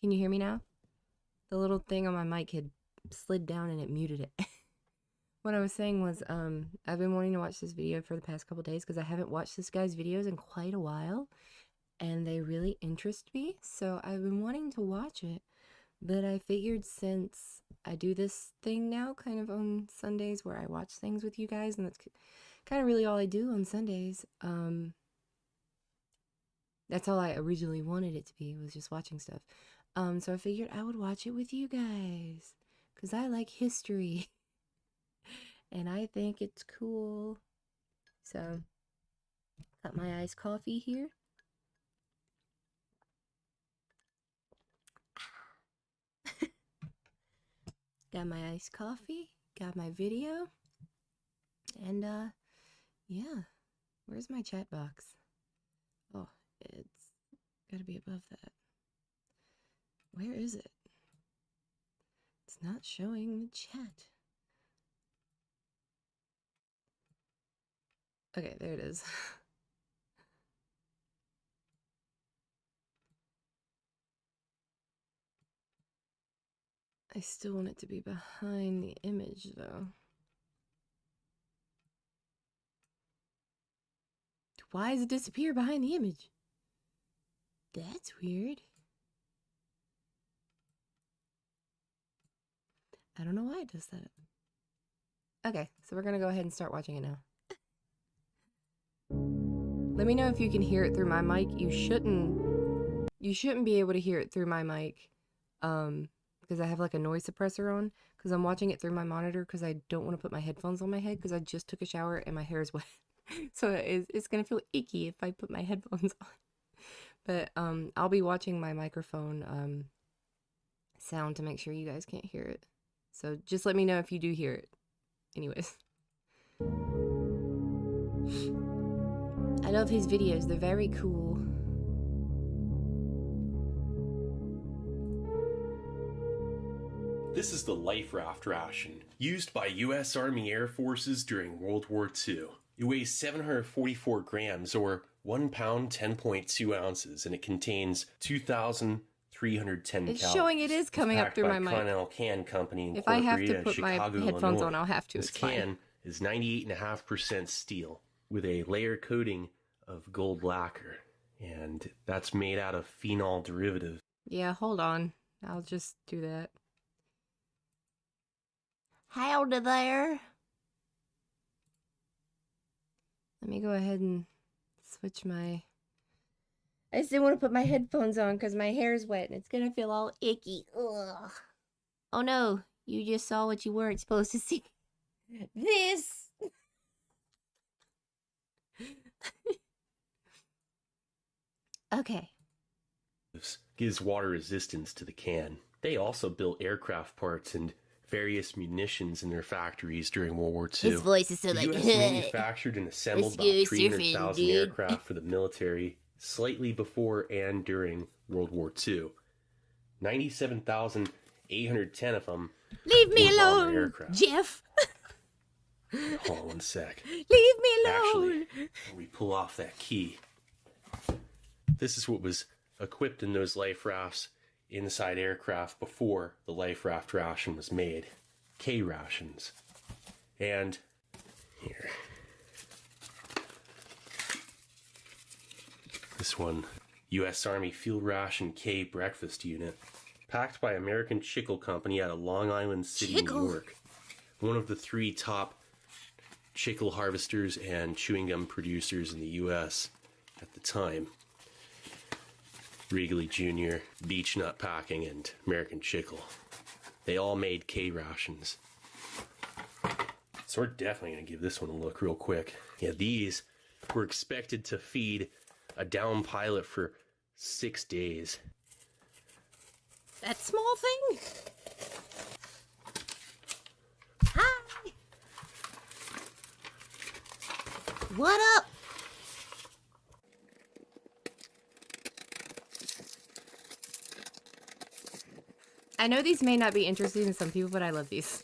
Can you hear me now? The little thing on my mic had slid down and it muted it. What I was saying was, I've been wanting to watch this video for the past couple days because I haven't watched this guy's videos in quite a while, and they really interest me, so I've been wanting to watch it. But I figured since I do this thing now, kind of on Sundays, where I watch things with you guys, and that's kind of really all I do on Sundays, that's all I originally wanted it to be, was just watching stuff. So I figured I would watch it with you guys, because I like history, and I think it's cool. So, got my iced coffee here. Got my iced coffee, got my video, and yeah, where's my chat box? Oh, it's gotta be above that. Where is it? It's not showing the chat. Okay, there it is. I still want it to be behind the image, though. Why does it disappear behind the image? That's weird. I don't know why it does that. Okay, so we're gonna go ahead and start watching it now. Let me know if you can hear it through my mic. You shouldn't be able to hear it through my mic, because I have like a noise suppressor on, because I'm watching it through my monitor, because I don't want to put my headphones on my head, because I just took a shower and my hair is wet. So it's gonna feel icky if I put my headphones on. But I'll be watching my microphone sound to make sure you guys can't hear it. So just let me know if you do hear it. Anyways. I love his videos, they're very cool. This is the life raft ration, used by U.S. Army Air Forces during World War II. It weighs 744 grams, or 1 pound 10.2 ounces, and it contains 2,310 calories. It's showing it is coming up through my mic. Continental Can Company if I have Incorporated to put my Chicago, headphones Illinois. on, I'll have to. This It's can fine. is 98.5% steel with a layer coating of gold lacquer, and that's made out of phenol derivatives. Yeah, hold on. I'll just do that. Howdy there. Let me go ahead and switch my... I just didn't want to put my headphones on because my hair's wet and it's gonna feel all icky. Ugh. Oh no, you just saw what you weren't supposed to see. This! Okay. Gives water resistance to the can. They also built aircraft parts and various munitions in their factories during World War II. His voice is so the like... U.S. manufactured and assembled about 300,000 aircraft for the military slightly before and during World War II. 97,810 of them Leave me were bomber alone, aircraft. Jeff! Hold on one sec. Leave me alone! Actually, when we pull off that key, this is what was equipped in those life rafts inside aircraft before the life raft ration was made. K rations. And here. This one, U.S. Army Field Ration K breakfast unit, packed by American Chicle Company out of Long Island City, New York. One of the 3 top chicle harvesters and chewing gum producers in the U.S. at the time. Wrigley Jr., Beech Nut Packing, and American Chicle. They all made K rations. So we're definitely going to give this one a look real quick. Yeah, these were expected to feed a down pilot for 6 days. That small thing? Hi! What up? I know these may not be interesting to some people, but I love these.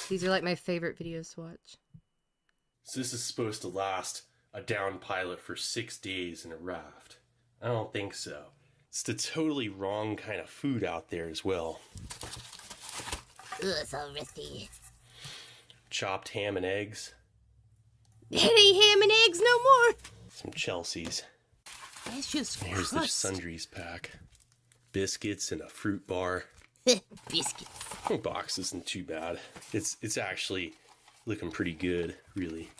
These are like my favorite videos to watch. So this is supposed to last a downed pilot for 6 days in a raft. I don't think so. It's the totally wrong kind of food out there as well. Ugh, so risky. Chopped ham and eggs. It ain't ham and eggs no more. Some Chelsea's. That's just Here's the crust. sundries pack. Biscuits and a fruit bar. Biscuits. The box isn't too bad. It's actually looking pretty good, really.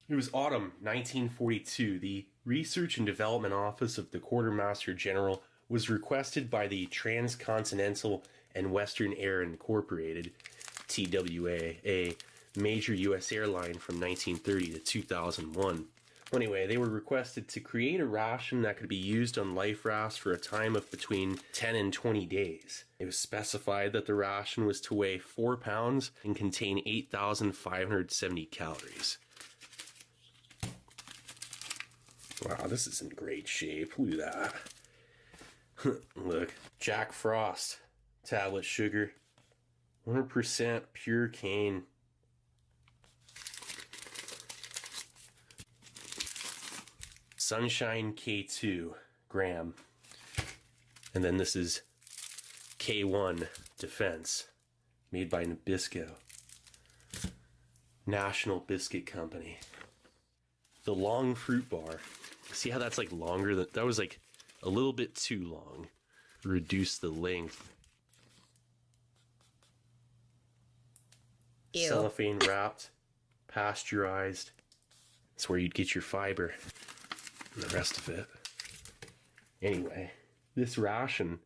It was autumn 1942. The Research and Development Office of the Quartermaster General was requested by the Transcontinental and Western Air Incorporated, TWA, a major U.S. airline from 1930 to 2001. Anyway, they were requested to create a ration that could be used on life rafts for a time of between 10 and 20 days. It was specified that the ration was to weigh 4 pounds and contain 8,570 calories. Wow, this is in great shape. Look at that. Look, Jack Frost, tablet sugar, 100% pure cane. Sunshine K2 gram. And then this is K1 Defense, made by Nabisco. National Biscuit Company. The long fruit bar. See how that's like longer? That was like a little bit too long. Reduce the length. Ew. Cellophane wrapped, pasteurized. That's where you'd get your fiber. And the rest of it. Anyway, this ration,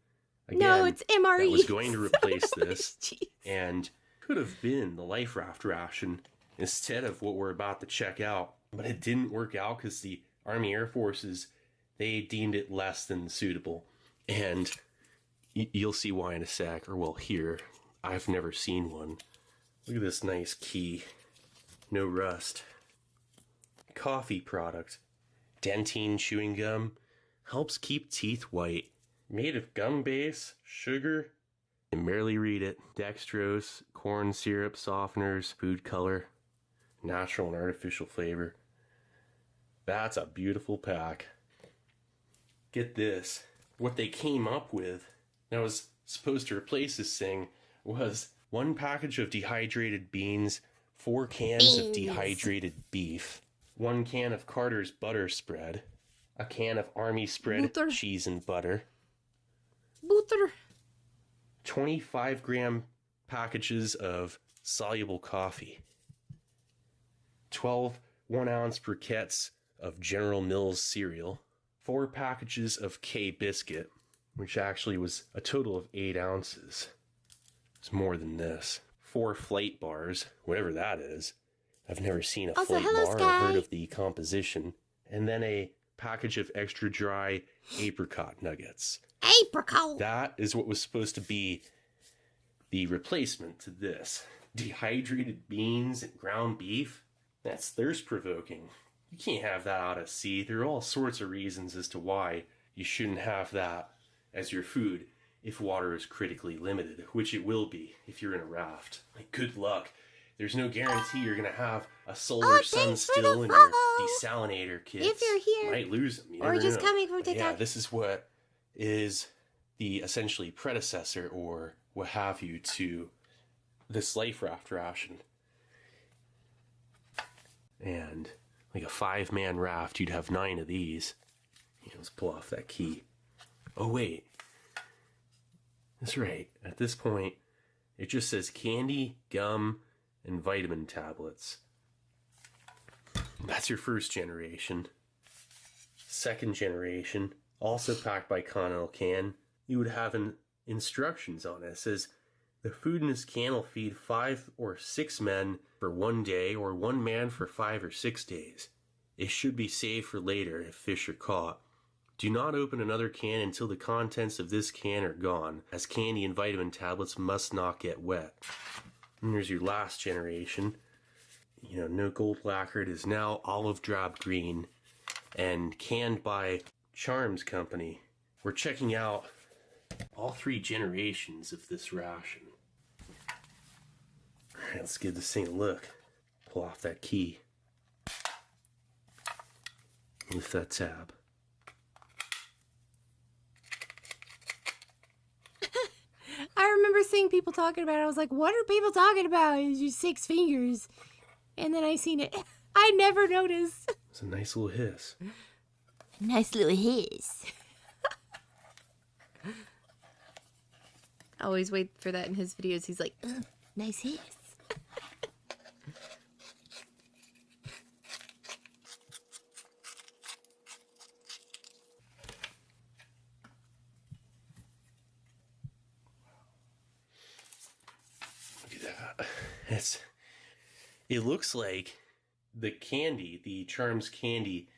again, No, it's MRE. that was going to replace this, Jeez. and could have been the life raft ration instead of what we're about to check out. But it didn't work out because the Army Air Forces, they deemed it less than suitable. And you'll see why in a sec, or well, here. I've never seen one. Look at this nice key. No rust. Coffee product. Dentine chewing gum. Helps keep teeth white. Made of gum base, sugar. You can barely read it. Dextrose, corn syrup, softeners, food color. Natural and artificial flavor. That's a beautiful pack. Get this. What they came up with that was supposed to replace this thing was 1 package of dehydrated beans, 4 cans of dehydrated beef, 1 can of Carter's butter spread, a can of Army spread Butter. cheese and butter, Butter. 25-gram packages of soluble coffee, 12 1-ounce briquettes of General Mills cereal, 4 packages of K biscuit, which actually was a total of 8 ounces. It's more than this. 4 flight bars, whatever that is. I've never seen a Also, flight hello, bar or Sky. heard of the composition. And then a package of extra dry apricot nuggets. Apricot. That is what was supposed to be the replacement to this. Dehydrated beans and ground beef? That's thirst-provoking. You can't have that out at sea. There are all sorts of reasons as to why you shouldn't have that as your food if water is critically limited, which it will be if you're in a raft. Like, good luck. There's no guarantee you're going to have a solar sun thanks for still the in your follow. desalinator kits. If you're here. You might lose them. You Or never just know. coming from But yeah, TikTok. this is what is the essentially predecessor or what have you to this life raft ration. And like a 5-man raft, you'd have 9 of these. Yeah, let's pull off that key. Oh, wait. That's right. At this point, it just says candy, gum, and vitamin tablets. That's your first generation. Second generation, also packed by Continental Can, you would have instructions on it. It says, the food in this can will feed 5 or 6 men for 1 day, or 1 man for 5 or 6 days. It should be saved for later if fish are caught. Do not open another can until the contents of this can are gone, as candy and vitamin tablets must not get wet. And here's your last generation. You know, no gold lacquer. It is now olive drab green and canned by Charms Company. We're checking out all 3 generations of this ration. Alright, let's give this thing a look. Pull off that key. Lift that tab. first thing people talking about. I was like, what are people talking about? It's just 6 fingers. And then I seen it. I never noticed. It's a nice little hiss. Nice little hiss. I always wait for that in his videos. He's like, nice hiss. Look at that. It looks like the candy, the Charms candy,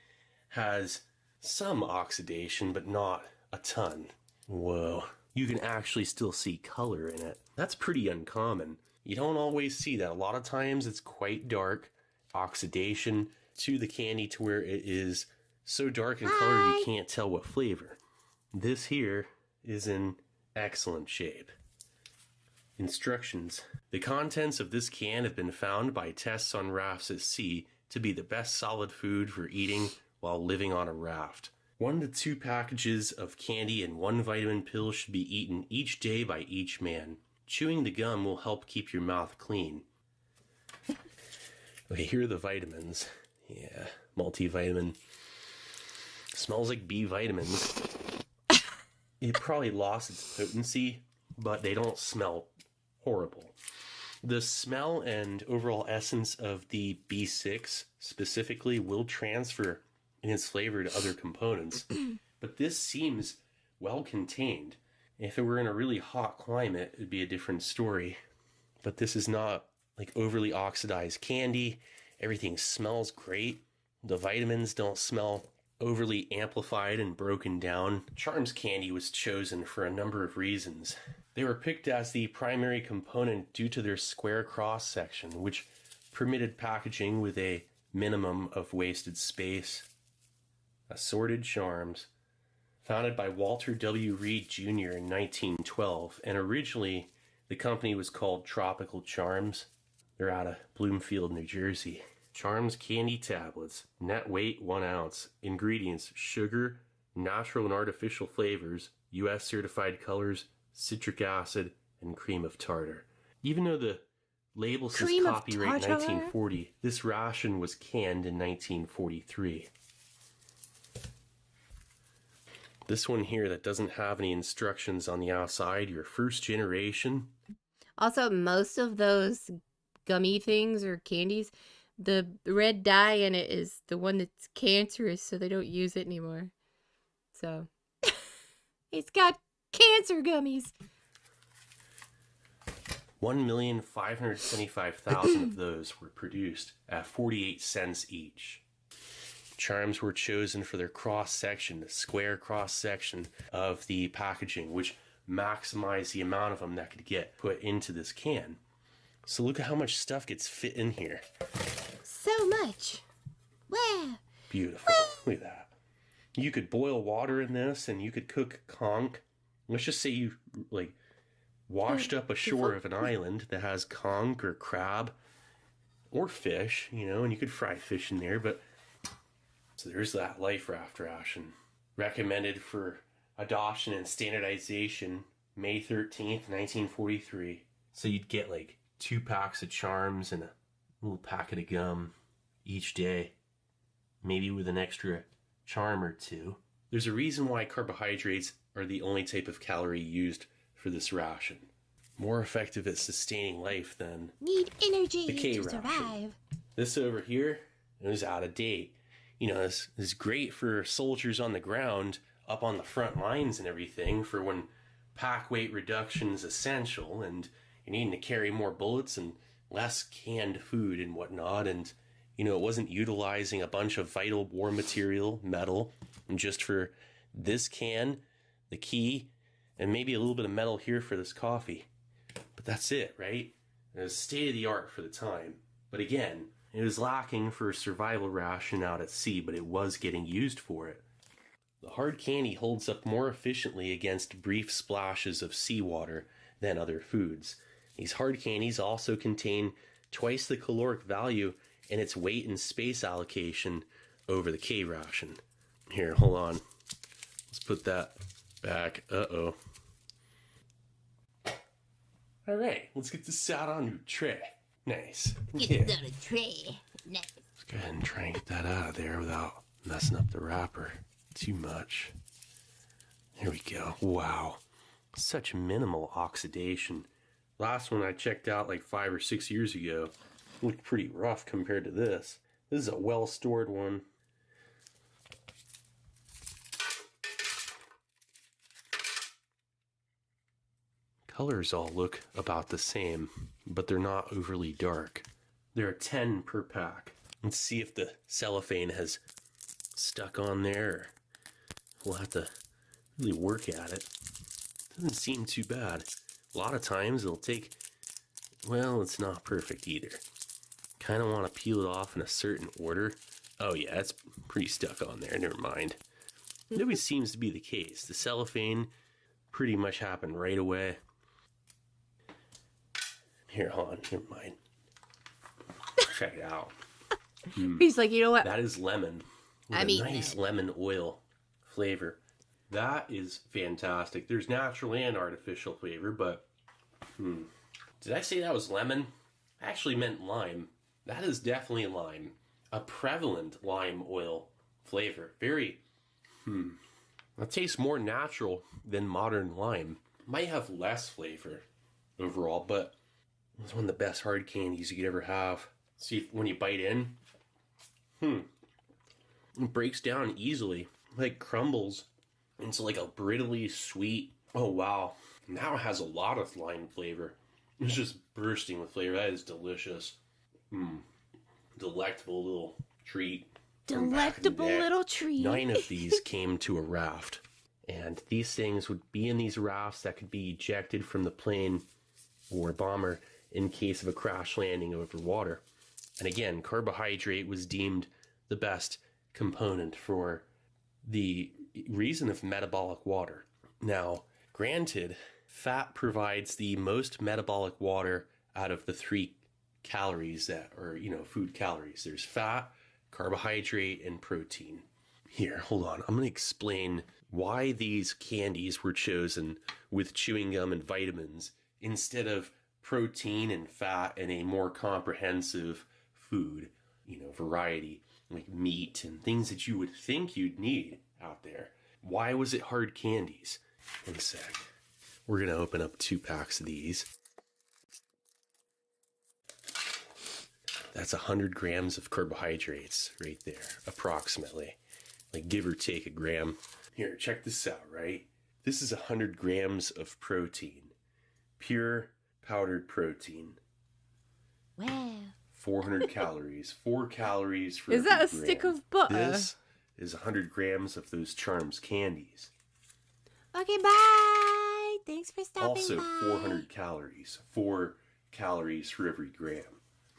has some oxidation, but not a ton. Whoa. You can actually still see color in it. That's pretty uncommon. You don't always see that. A lot of times it's quite dark, oxidation to the candy to where it is so dark in color you can't tell what flavor. This here is in excellent shape. Instructions. The contents of this can have been found by tests on rafts at sea to be the best solid food for eating while living on a raft. 1 to 2 packages of candy and 1 vitamin pill should be eaten each day by each man. Chewing the gum will help keep your mouth clean. Okay, here are the vitamins. Yeah, multivitamin. Smells like B vitamins. It probably lost its potency, but they don't smell horrible. The smell and overall essence of the B6 specifically will transfer in its flavor to other components, but this seems well contained. If it were in a really hot climate, it'd be a different story, but this is not like overly oxidized candy. Everything smells great. The vitamins don't smell overly amplified and broken down. Charms candy was chosen for a number of reasons. They were picked as the primary component due to their square cross section, which permitted packaging with a minimum of wasted space. Assorted Charms, founded by Walter W. Reed Jr. in 1912, and originally the company was called Tropical Charms. They're out of Bloomfield, New Jersey. Charms candy tablets, net weight 1 ounce. Ingredients: sugar, natural and artificial flavors, U.S. certified colors, citric acid, and cream of tartar. Even though the label says Cream of copyright tartar? 1940, this ration was canned in 1943. This one here that doesn't have any instructions on the outside, your first generation. Also, most of those gummy things or candies, the red dye in it is the one that's cancerous, so they don't use it anymore. So, it's got cancer gummies. 1,575,000 of those were produced at 48 cents each. Charms were chosen for their cross-section, the square cross-section of the packaging, which maximized the amount of them that could get put into this can. So look at how much stuff gets fit in here. So much. Wow. Beautiful. Look at that. You could boil water in this and you could cook conch. Let's just say you washed up ashore of an island that has conch or crab or fish, and you could fry fish in there, but so there's that life raft ration. Recommended for adoption and standardization May 13th, 1943. So you'd get 2 packs of Charms and a little packet of gum each day, maybe with an extra charm or 2. There's a reason why carbohydrates are the only type of calorie used for this ration. More effective at sustaining life than Need energy the K to ration. survive. This over here, it was out of date. This is great for soldiers on the ground, up on the front lines and everything, for when pack weight reduction is essential and you're needing to carry more bullets and less canned food and whatnot. And, it wasn't utilizing a bunch of vital war material, metal, and just for this can, the key, and maybe a little bit of metal here for this coffee. But that's it, right? It was state of the art for the time. But again, it was lacking for a survival ration out at sea, but it was getting used for it. The hard candy holds up more efficiently against brief splashes of seawater than other foods. These hard candies also contain twice the caloric value and its weight and space allocation over the K ration. Here, hold on. Let's put that back. Uh-oh. All right, let's get this out on your tray. Nice. Get Yeah. it on a tray. Nice. Let's go ahead and try and get that out of there without messing up the wrapper too much. There we go. Wow. Such minimal oxidation. Last one I checked out like 5 or 6 years ago looked pretty rough compared to this. This is a well-stored one. Colors all look about the same, but they're not overly dark. There are 10 per pack. Let's see if the cellophane has stuck on there. We'll have to really work at it. Doesn't seem too bad. A lot of times it'll take, well, it's not perfect either. Kind of want to peel it off in a certain order. Oh yeah, it's pretty stuck on there. Never mind. It always seems to be the case. The cellophane pretty much happened right away. Here, hold on. Never mind. Check it out. He's like, you know what? That is lemon. With I'm a eating nice it. lemon oil flavor. That is fantastic. There's natural and artificial flavor, but did I say that was lemon? I actually meant lime. That is definitely lime. A prevalent lime oil flavor. Very, that tastes more natural than modern lime. Might have less flavor overall, but it's one of the best hard candies you could ever have. See, when you bite in, it breaks down easily, like crumbles into like a brittly sweet. Oh wow, now it has a lot of lime flavor. It's just bursting with flavor. That is delicious. Delectable little treat. from back in the Delectable day. little treat. 9 of these came to a raft, and these things would be in these rafts that could be ejected from the plane or bomber in case of a crash landing over water. And again, carbohydrate was deemed the best component for the reason of metabolic water. Now, granted, fat provides the most metabolic water out of the 3 calories that are, food calories. There's fat, carbohydrate, and protein. Here, hold on. I'm going to explain why these candies were chosen with chewing gum and vitamins instead of protein and fat and a more comprehensive food, variety like meat and things that you would think you'd need out there. Why was it hard candies? One sec. We're going to open up 2 packs of these. That's 100 grams of carbohydrates right there, approximately. Like give or take a gram. Here, check this out, right? This is 100 grams of protein. Pure powdered protein. Wow. 400 calories. 4 calories for Is that a every stick gram. of butter? This is 100 grams of those Charms candies. Okay, bye. Thanks for stopping Also by. 400 calories. 4 calories for every gram.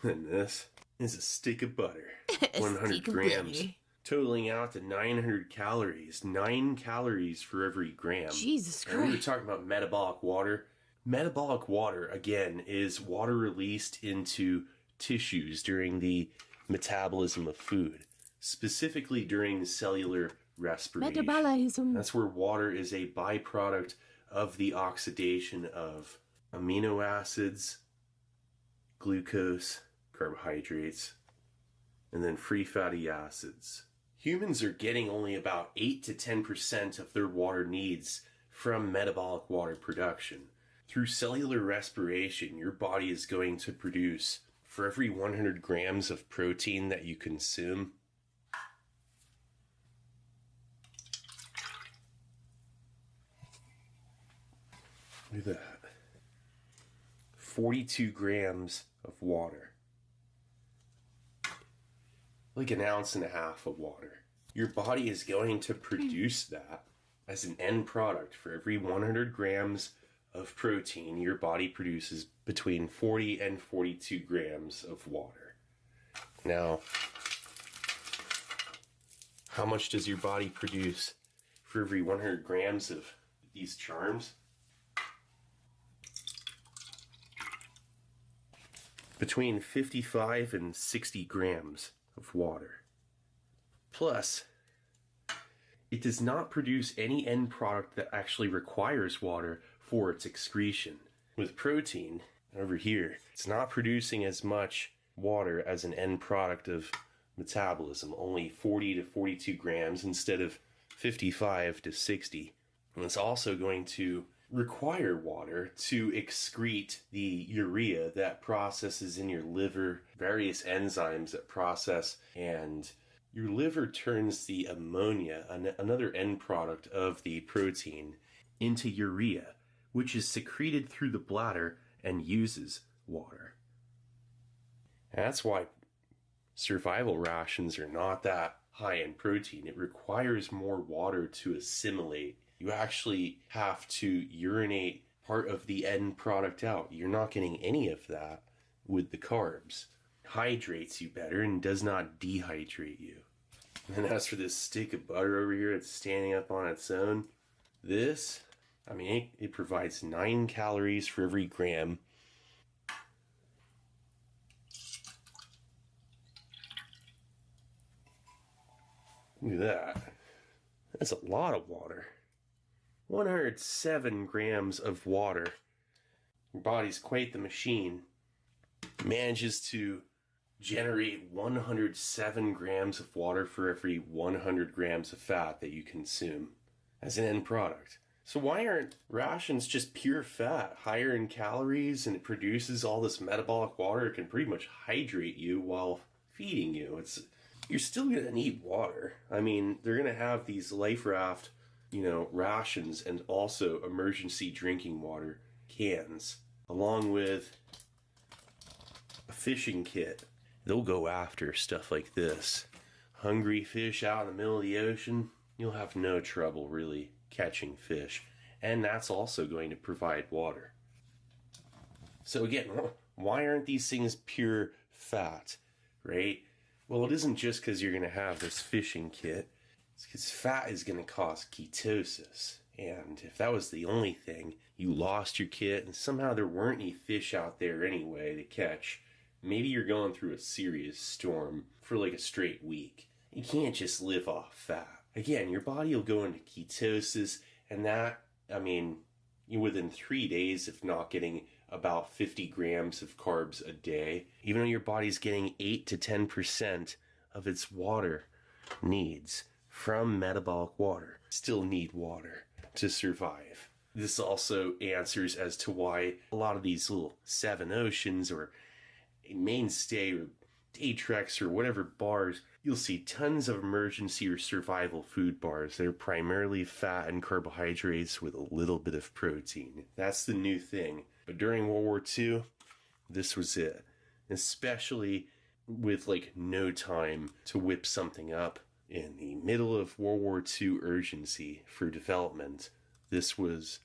And this is a stick of butter. A 100 stick of grams. butter. Totaling out to 900 calories. 9 calories for every gram. Jesus And we were Christ. talking about metabolic water. Metabolic water, again, is water released into tissues during the metabolism of food, specifically during cellular respiration. Metabolism. That's where water is a byproduct of the oxidation of amino acids, glucose, carbohydrates, and then free fatty acids. Humans are getting only about 8 to 10% of their water needs from metabolic water production. Through cellular respiration, your body is going to produce, for every 100 grams of protein that you consume, look at that, 42 grams of water. Like an ounce and a half of water. Your body is going to produce that as an end product. For every 100 grams of protein, your body produces between 40 and 42 grams of water. Now, how much does your body produce for every 100 grams of these Charms? Between 55 and 60 grams of water. Plus, it does not produce any end product that actually requires water for its excretion. with protein over here, it's not producing as much water as an end product of metabolism, only 40 to 42 grams instead of 55 to 60. And it's also going to require water to excrete the urea that processes in your liver, various enzymes that process, and your liver turns the ammonia, another end product of the protein, into urea, which is secreted through the bladder and uses water. And that's why survival rations are not that high in protein. It requires more water to assimilate. You actually have to urinate part of the end product out. You're not getting any of that with the carbs. Hydrates you better and does not dehydrate you. And as for this stick of butter over here, it's standing up on its own. This, it provides 9 calories for every gram. Look at that. That's a lot of water. 107 grams of water. Your body's quite the machine. Manages to generate 107 grams of water for every 100 grams of fat that you consume as an end product. So why aren't rations just pure fat, higher in calories, and it produces all this metabolic water? It can pretty much hydrate you while feeding you. You're still going to need water. They're going to have these Life Raft, rations and also emergency drinking water cans, along with a fishing kit. They'll go after stuff like this. Hungry fish out in the middle of the ocean, you'll have no trouble really catching fish. And that's also going to provide water. So again, why aren't these things pure fat, right? Well, it isn't just because you're going to have this fishing kit. It's because fat is going to cause ketosis. And if that was the only thing, you lost your kit and somehow there weren't any fish out there anyway to catch, maybe you're going through a serious storm for like a straight week. You can't just live off fat. Again, your body will go into ketosis, and that, within 3 days of not getting about 50 grams of carbs a day, even though your body's getting 8 to 10% of its water needs from metabolic water, still need water to survive. This also answers as to why a lot of these little Seven Oceans or Mainstay or Day Treks or whatever bars, you'll see tons of emergency or survival food bars. They're primarily fat and carbohydrates with a little bit of protein. That's the new thing. But during World War II, this was it. Especially with no time to whip something up. In the middle of World War II urgency for development, this was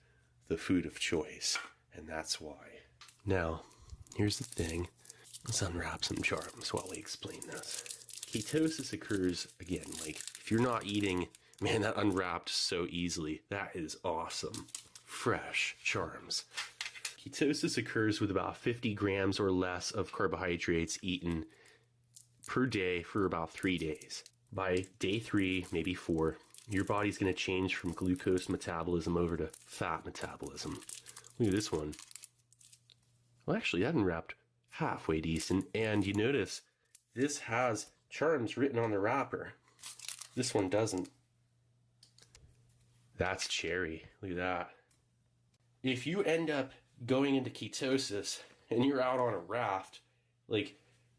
the food of choice. And that's why. Now, here's the thing. Let's unwrap some charms while we explain this. Ketosis occurs, again, if you're not eating, man, that unwrapped so easily. That is awesome. Fresh charms. Ketosis occurs with about 50 grams or less of carbohydrates eaten per day for about 3 days. By day 3, maybe 4, your body's going to change from glucose metabolism over to fat metabolism. Look at this one. Well, actually, that unwrapped halfway decent, and you notice this has charms written on the wrapper. This one doesn't. That's cherry. Look at that. If you end up going into ketosis and you're out on a raft,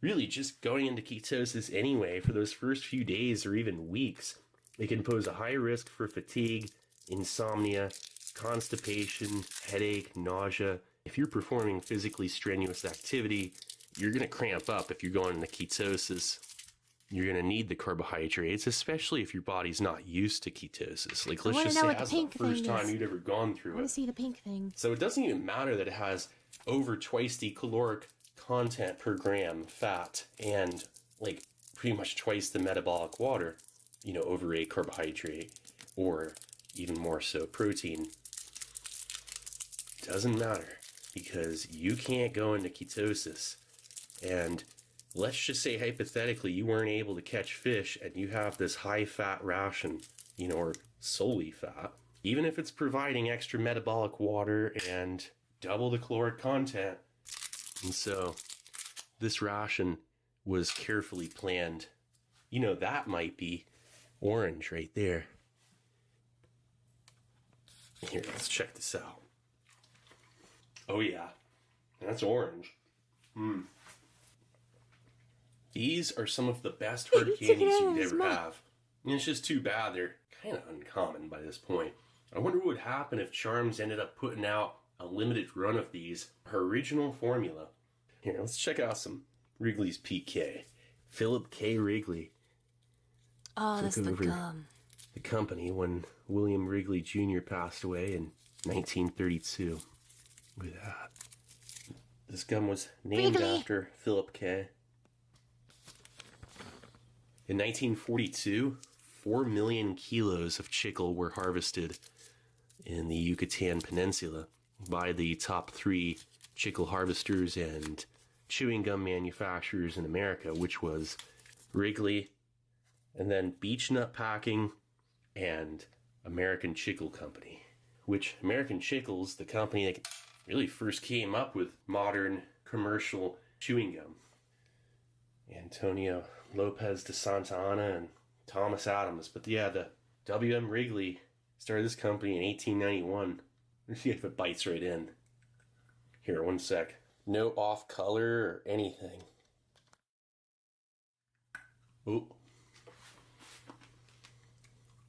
really just going into ketosis anyway for those first few days or even weeks, it can pose a high risk for fatigue, insomnia, constipation, headache, nausea. If you're performing physically strenuous activity, you're going to cramp up if you're going into ketosis. You're going to need the carbohydrates, especially if your body's not used to ketosis. Let's just say that's the first time you'd ever gone through it. I want to see the pink thing. So it doesn't even matter that it has over twice the caloric content per gram fat and pretty much twice the metabolic water, over a carbohydrate or even more so protein. Doesn't matter because you can't go into ketosis. And let's just say hypothetically you weren't able to catch fish and you have this high fat ration, or solely fat. Even if it's providing extra metabolic water and double the caloric content. And so this ration was carefully planned. You know, that might be orange right there. Here, let's check this out. Oh yeah, that's orange. These are some of the best hard candies you could ever have. And it's just too bad they're kind of uncommon by this point. I wonder what would happen if Charms ended up putting out a limited run of these. Her original formula. Here, let's check out some Wrigley's PK. Philip K. Wrigley Oh, that's took the over gum. the company when William Wrigley Jr. passed away in 1932. Look at that. This gum was named Wrigley. after Philip K. In 1942, 4 million kilos of chicle were harvested in the Yucatan Peninsula by the top 3 chicle harvesters and chewing gum manufacturers in America, which was Wrigley, and then Beech Nut Packing, and American Chicle Company. Which American Chickle's the company that really first came up with modern commercial chewing gum. Antonio Lopez de Santa Anna and Thomas Adams. But yeah, the W.M. Wrigley started this company in 1891. Let's see if it bites right in. Here, one sec. No off color or anything. Oh.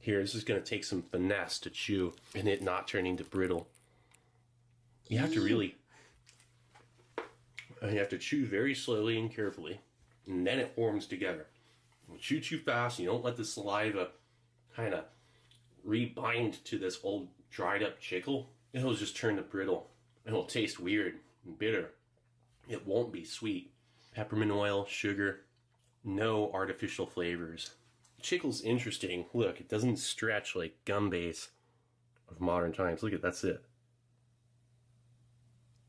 Here, this is going to take some finesse to chew and it not turning to brittle. You have to really... You have to chew very slowly and carefully, and then it forms together. You chew too fast, you don't let the saliva kind of rebind to this old dried up chicle, it'll just turn to brittle. It'll taste weird and bitter. It won't be sweet. Peppermint oil, sugar, no artificial flavors. Chickle's interesting. Look, it doesn't stretch like gum base of modern times. Look at that's it.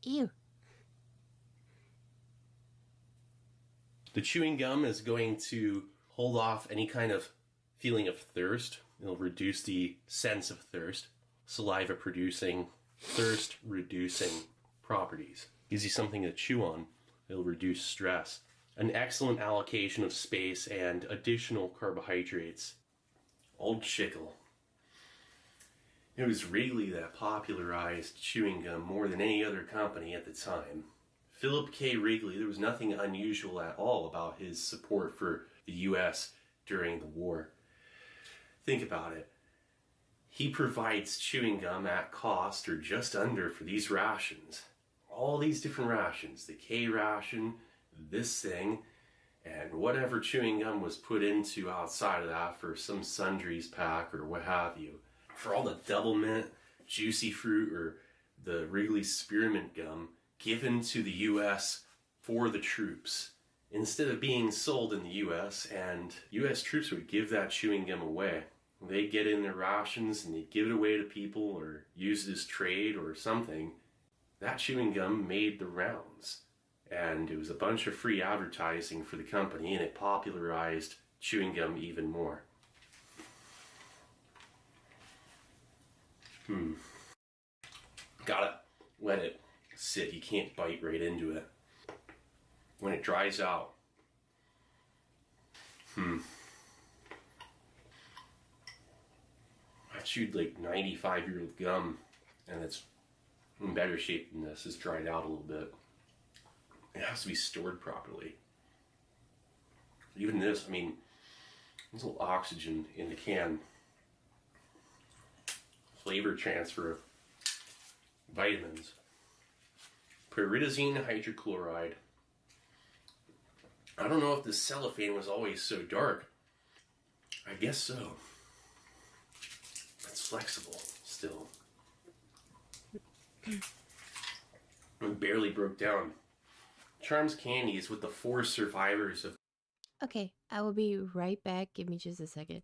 Ew. The chewing gum is going to hold off any kind of feeling of thirst. It'll reduce the sense of thirst. Saliva producing, thirst reducing properties. Gives you something to chew on. It'll reduce stress. An excellent allocation of space and additional carbohydrates. Old Chicle. It was Wrigley that popularized chewing gum more than any other company at the time. Philip K. Wrigley, there was nothing unusual at all about his support for the U.S. during the war. Think about it. He provides chewing gum at cost or just under for these rations. All these different rations. The K ration, this thing, and whatever chewing gum was put into outside of that for some sundries pack or what have you. For all the double mint, juicy fruit, or the Wrigley spearmint gum given to the U.S. for the troops. Instead of being sold in the U.S., and U.S. troops would give that chewing gum away. They'd get in their rations and they'd give it away to people or use it as trade or something. That chewing gum made the rounds. And it was a bunch of free advertising for the company, and it popularized chewing gum even more. Gotta let it sit. You can't bite right into it. When it dries out. I chewed like 95-year-old gum, and it's in better shape than this. It's dried out a little bit. It has to be stored properly. Even this, I mean, there's a little oxygen in the can. Flavor transfer of vitamins. Pyridazine hydrochloride. I don't know if the cellophane was always so dark. I guess so. It's flexible still. It barely broke down. Charms Candies with the 4 survivors of... Okay, I will be right back. Give me just a second.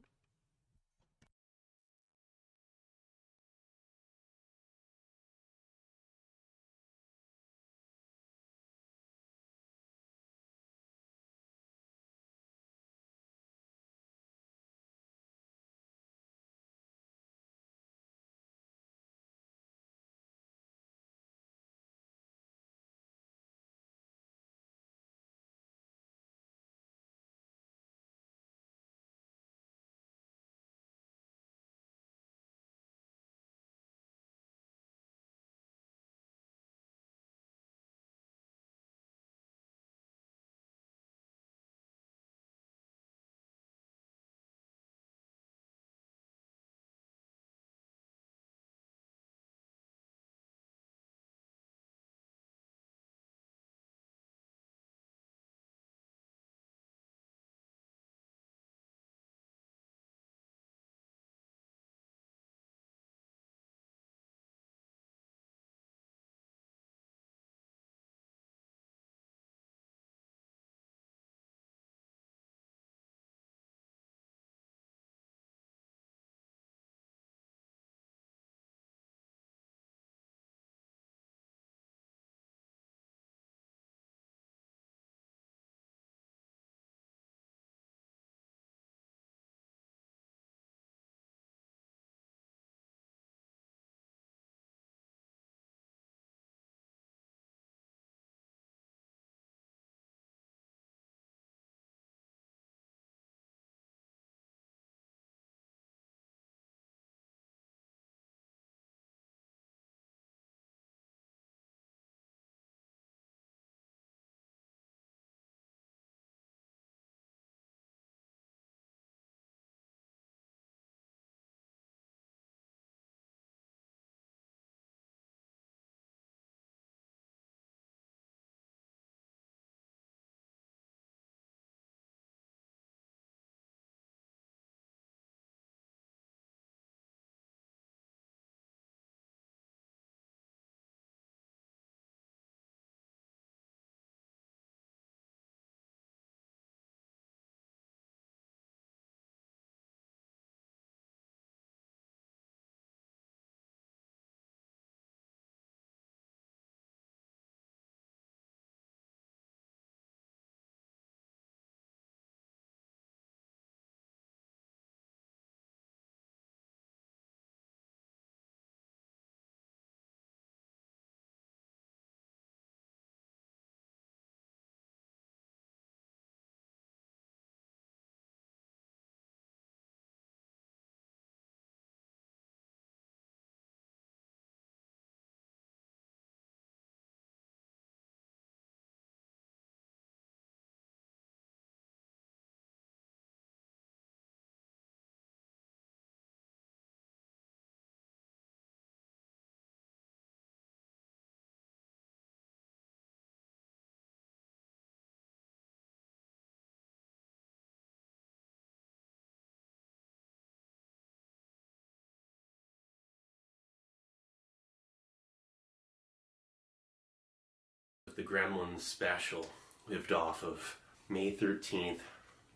the Gremlins special lived off of May 13th,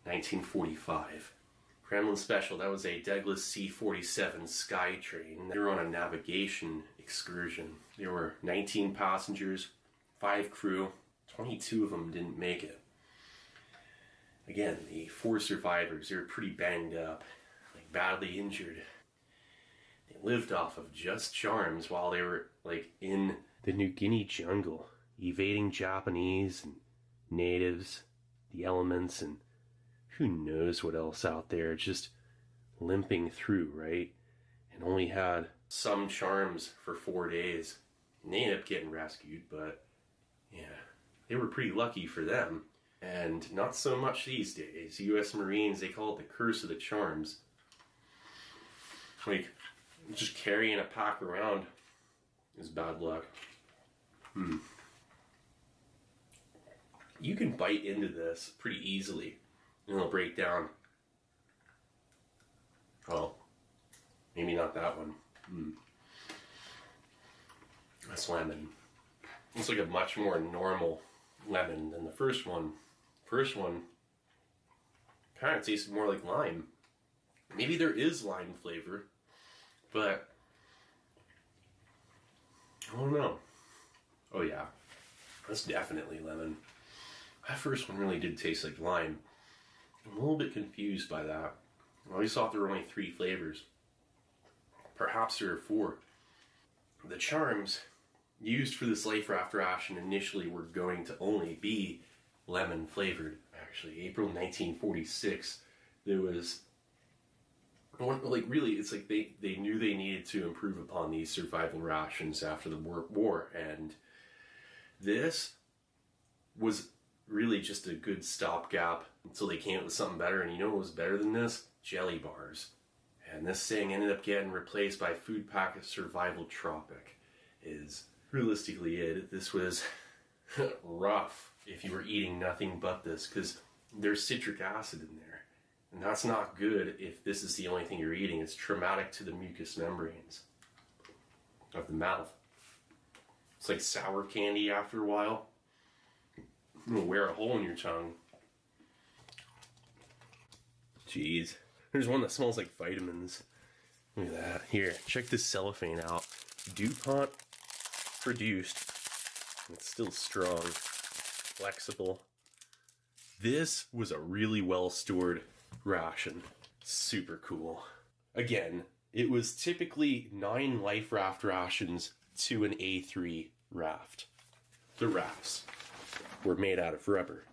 1945. Gremlin special, that was a Douglas C-47 Skytrain. They were on a navigation excursion. There were 19 passengers, 5 crew, 22 of them didn't make it. Again, the 4 survivors, they were pretty banged up, like badly injured. They lived off of just charms while they were like in the New Guinea jungle, evading Japanese and natives, the elements, and who knows what else out there, just limping through, right? And only had some charms for 4 days. And they ended up getting rescued, but yeah, they were pretty lucky for them. And not so much these days. US Marines, they call it the curse of the charms. Like, just carrying a pack around is bad luck. You can bite into this pretty easily and it'll break down. Oh, maybe not that one. That's lemon. It's like a much more normal lemon than the first one. First one kind of tasted more like lime. Maybe there is lime flavor, but I don't know. Oh yeah, that's definitely lemon. That first one really did taste like lime. I'm a little bit confused by that. I always thought there were only 3 flavors. Perhaps there are 4. The charms used for this life raft ration initially were going to only be lemon flavored. Actually, April 1946, there was like really, it's like they knew they needed to improve upon these survival rations after the war, and this was really just a good stopgap until they came up with something better. And you know what was better than this? Jelly bars. And this thing ended up getting replaced by Food Packet Survival Tropic. Is realistically it. This was rough if you were eating nothing but this, because there's citric acid in there. And that's not good if this is the only thing you're eating. It's traumatic to the mucous membranes of the mouth. It's like sour candy after a while. It'll wear a hole in your tongue. Jeez. There's one that smells like vitamins. Look at that. Here, check this cellophane out. DuPont produced. It's still strong. Flexible. This was a really well stored ration. Super cool. Again, it was typically 9 life raft rations to an A3 raft. The rafts were made out of rubber.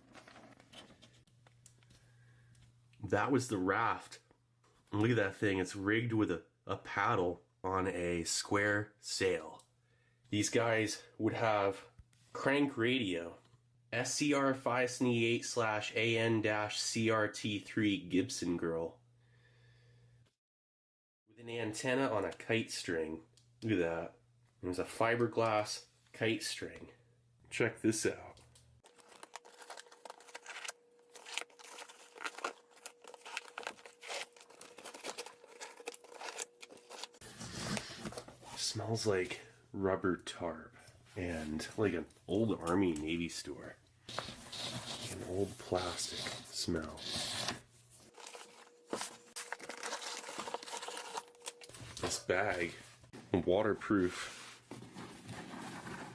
That was the raft. Look at that thing. It's rigged with a paddle on a square sail. These guys would have crank radio, SCR 578/AN-CRT3 Gibson Girl, with an antenna on a kite string. Look at that. There's a fiberglass kite string. Check this out. Smells like rubber tarp and like an old Army Navy store. An old plastic smell. This bag, waterproof,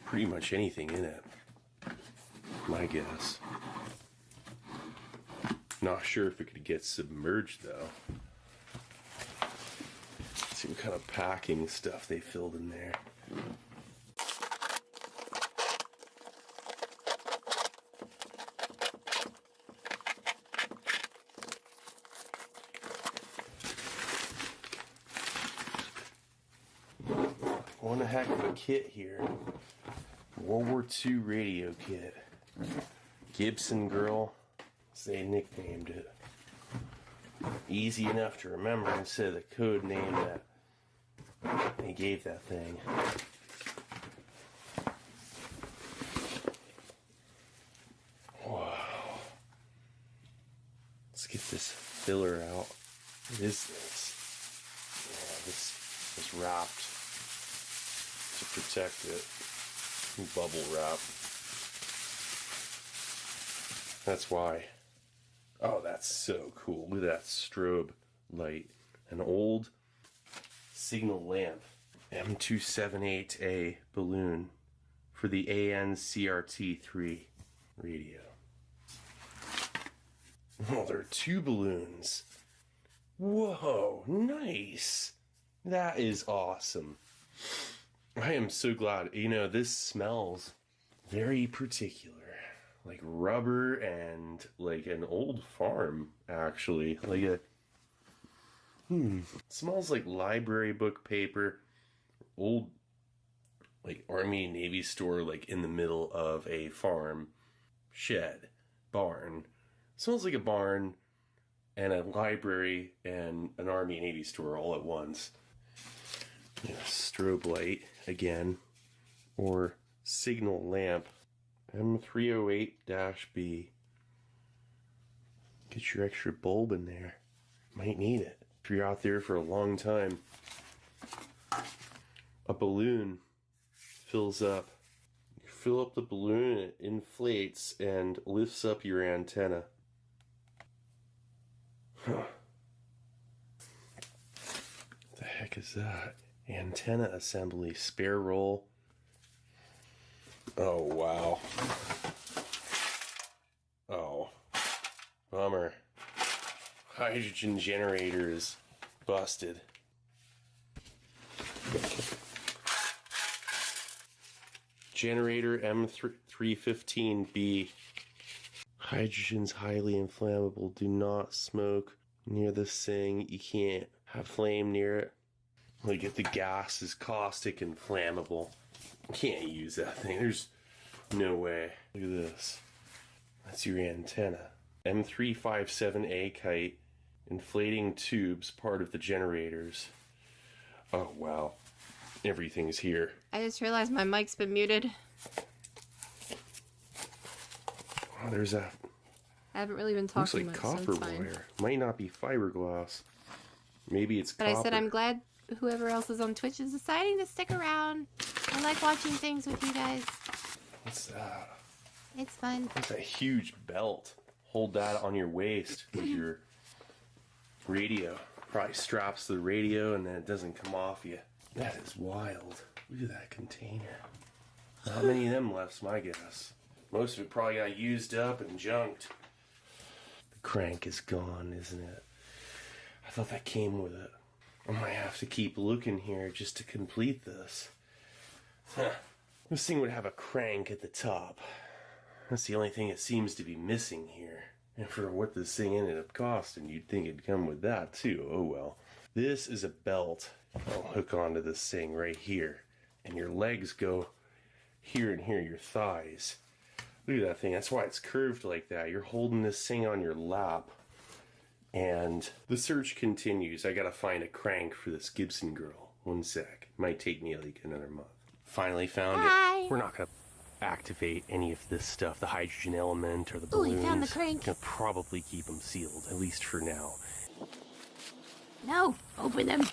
pretty much anything in it, my guess. Not sure if it could get submerged though. See what kind of packing stuff they filled in there. One heck of a kit here. World War II radio kit. Gibson Girl, as they nicknamed it. Easy enough to remember instead of the code name that they gave that thing. Wow. Let's get this filler out. What is this? Yeah, this is wrapped to protect it. Bubble wrap. That's why. Oh, that's so cool. Look at that strobe light. An old signal lamp. M278A balloon for the ANCRT3 radio. Oh, there are 2 balloons. Whoa, nice. That is awesome. I am so glad. You know, this smells very particular. Like rubber and like an old farm, actually. Like a... It smells like library book paper. Old, like, Army Navy store, like, in the middle of a farm. Shed. Barn. Smells like a barn and a library and an Army Navy store all at once. Yeah, strobe light again, or signal lamp. M308-B. Get your extra bulb in there. Might need it if you're out there for a long time. A balloon fills up. You fill up the balloon, it inflates and lifts up your antenna. Huh. What the heck is that? Antenna assembly, spare roll. Oh, wow. Oh, bummer. Hydrogen generator is busted. Generator M315B. Hydrogen's highly inflammable. Do not smoke near this thing. You can't have flame near it. Like, if the gas is caustic and flammable, you can't use that thing. There's no way. Look at this. That's your antenna. M357A kite. Inflating tubes, part of the generators. Oh, wow. Everything's here. I just realized my mic's been muted. Oh, there's a... I haven't really been looks talking like much, copper so it's fine. wire. Might not be fiberglass. Maybe it's But copper. I said I'm glad whoever else is on Twitch is deciding to stick around. I like watching things with you guys. What's that? It's fun. That's a huge belt. Hold that on your waist with your radio. Probably straps the radio and then it doesn't come off you. That is wild. Look at that container. How many of them left's my guess? Most of it probably got used up and junked. The crank is gone, isn't it? I thought that came with it. I might have to keep looking here just to complete this. Huh. This thing would have a crank at the top. That's the only thing it seems to be missing here. And for what this thing ended up costing, you'd think it'd come with that too. Oh well. This is a belt. I'll hook onto this thing right here. And your legs go here and here, your thighs. Look at that thing. That's why it's curved like that. You're holding this thing on your lap. And the search continues. I gotta find a crank for this Gibson girl. One sec. Might take me like another month. Finally found Hi. it. We're not gonna activate any of this stuff, the hydrogen element or the Ooh, balloons. you found the crank. Gonna probably keep them sealed, at least for now. No, open them.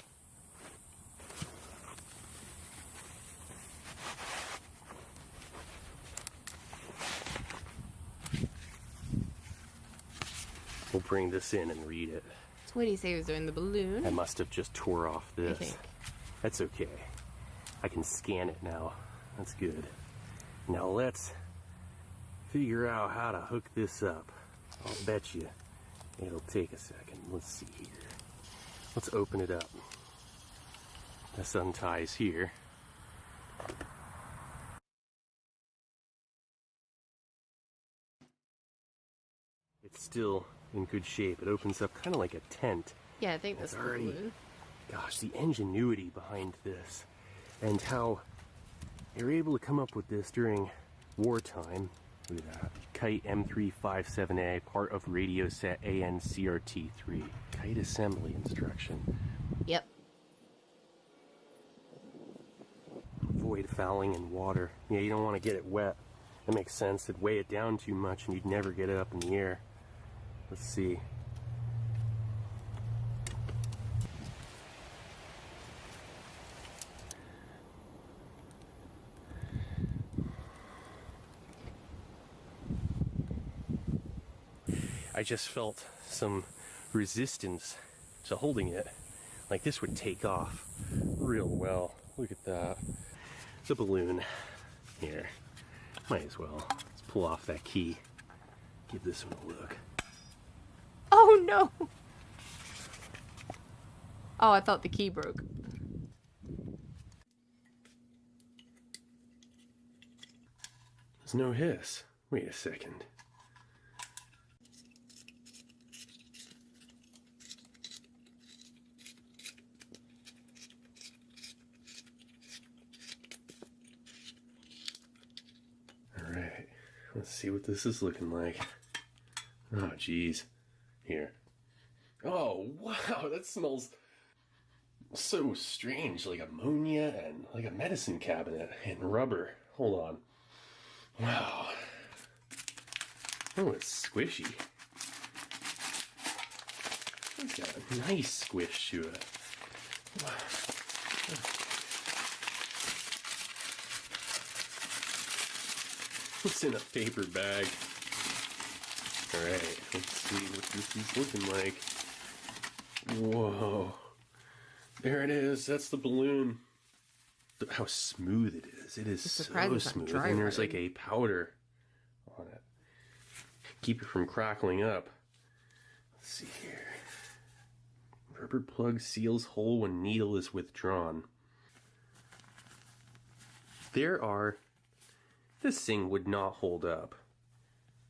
We'll bring this in and read it. So what do you say was doing the balloon? I must have just tore off this. think? That's okay. I can scan it now. That's good. Now let's figure out how to hook this up. I'll bet you it'll take a second. Let's see here. Let's open it up. This unties here. It's still in good shape. It opens up kind of like a tent. Yeah, I think that's It's the already... balloon. Gosh, the ingenuity behind this and how they were able to come up with this during wartime. Look at that. Kite M357A, part of radio set ANCRT3. Kite assembly instruction. Yep. Avoid fouling in water. Yeah, you don't want to get it wet. That makes sense. It'd weigh it down too much and you'd never get it up in the air. Let's see. I just felt some resistance to holding it. Like this would take off real well. Look at that. The balloon here. Might as well. Let's pull off that key. Give this one a look. Oh no! Oh, I thought the key broke. There's no hiss. Wait a second. Alright, let's see what this is looking like. Oh, geez. Here. Oh, wow, that smells so strange, like ammonia and like a medicine cabinet and rubber. Hold on. Wow. Oh, it's squishy. It's got a nice squish to it. What's in a paper bag? Alright, let's see what this is looking like. Whoa. There it is. That's the balloon. Look how smooth it is. It is so smooth. And there's like a powder on it. Keep it from crackling up. Let's see here. Rubber plug seals hole when needle is withdrawn. This thing would not hold up.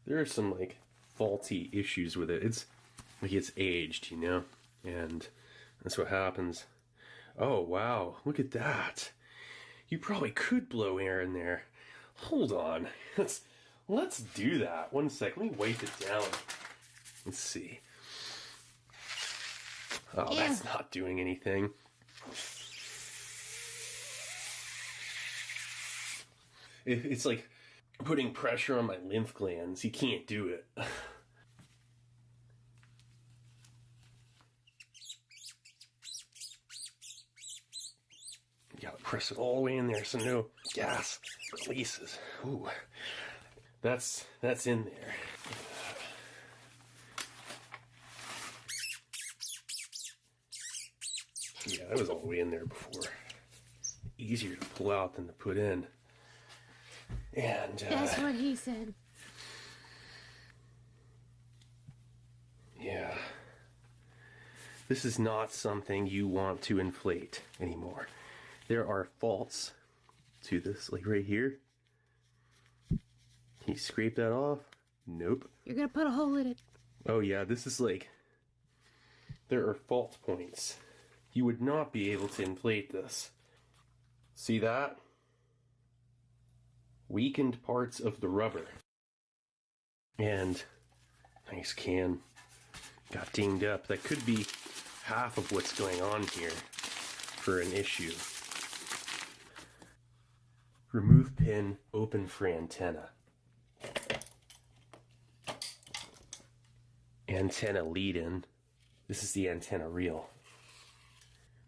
There are some like faulty issues with it. It's like it's aged, you know? And that's what happens. Oh, wow. Look at that. You probably could blow air in there. Hold on. Let's do that. One sec. Let me wipe it down. Let's see. Oh, that's not doing anything. It's like putting pressure on my lymph glands. You can't do it. You gotta press it all the way in there so no gas releases. Ooh, that's in there. Yeah, that was all the way in there before. Easier to pull out than to put in. And That's what he said. Yeah. This is not something you want to inflate anymore. There are faults to this, like right here. Can you scrape that off? Nope. You're gonna put a hole in it. Oh yeah, this is like, there are fault points. You would not be able to inflate this. See that? Weakened parts of the rubber. And nice can. Got dinged up. That could be half of what's going on here for an issue. Remove pin, open for antenna. Antenna lead in. This is the antenna reel.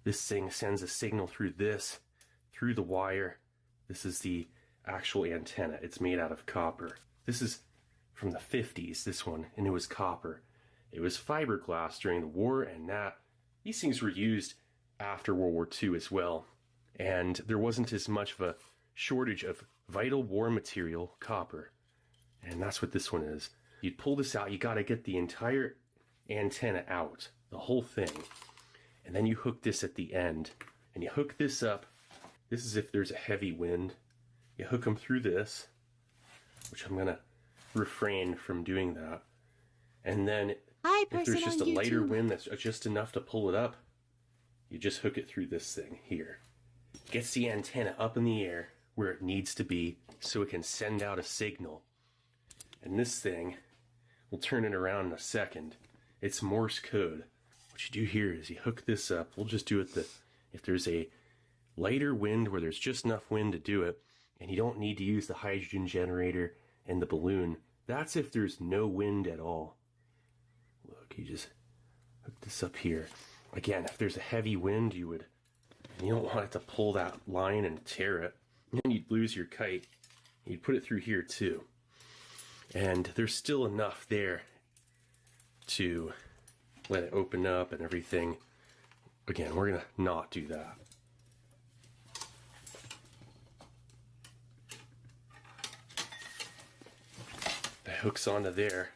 This thing sends a signal through the wire. This is the actual antenna. It's made out of copper. This is from the 50s, this one, and it was copper. It was fiberglass during the war, and these things were used after World War II as well. And there wasn't as much of a shortage of vital war material, copper. And that's what this one is. You'd pull this out, you gotta get the entire antenna out, the whole thing. And then you hook this at the end. And you hook this up. This is if there's a heavy wind. You hook them through this, which I'm gonna refrain from doing that. And then if there's just a lighter wind that's just enough to pull it up, you just hook it through this thing here. Gets the antenna up in the air where it needs to be so it can send out a signal. And this thing, we'll turn it around in a second. It's Morse code. What you do here is you hook this up. We'll just do it if there's a lighter wind where there's just enough wind to do it, and you don't need to use the hydrogen generator and the balloon. That's if there's no wind at all. Look, you just hook this up here. Again, if there's a heavy wind, you don't want it to pull that line and tear it. And you'd lose your kite. You'd put it through here too. And there's still enough there to let it open up and everything. Again, we're gonna not do that. It hooks onto there,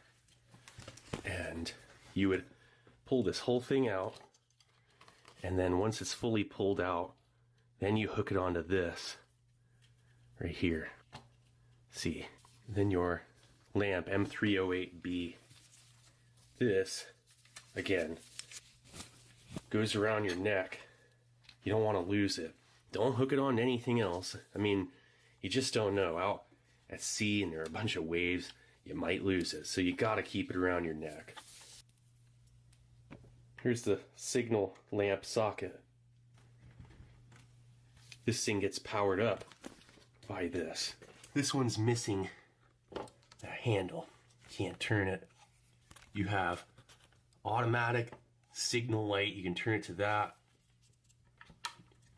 and you would pull this whole thing out, and then once it's fully pulled out, then you hook it onto this right here. See, then your lamp M308B, this again goes around your neck. You don't want to lose it. Don't hook it on to anything else. I mean, you just don't know. Out at sea and there are a bunch of waves, you might lose it. So you got to keep it around your neck. Here's the signal lamp socket. This thing gets powered up by this. This one's missing a handle. Can't turn it. You have automatic signal light. You can turn it to that.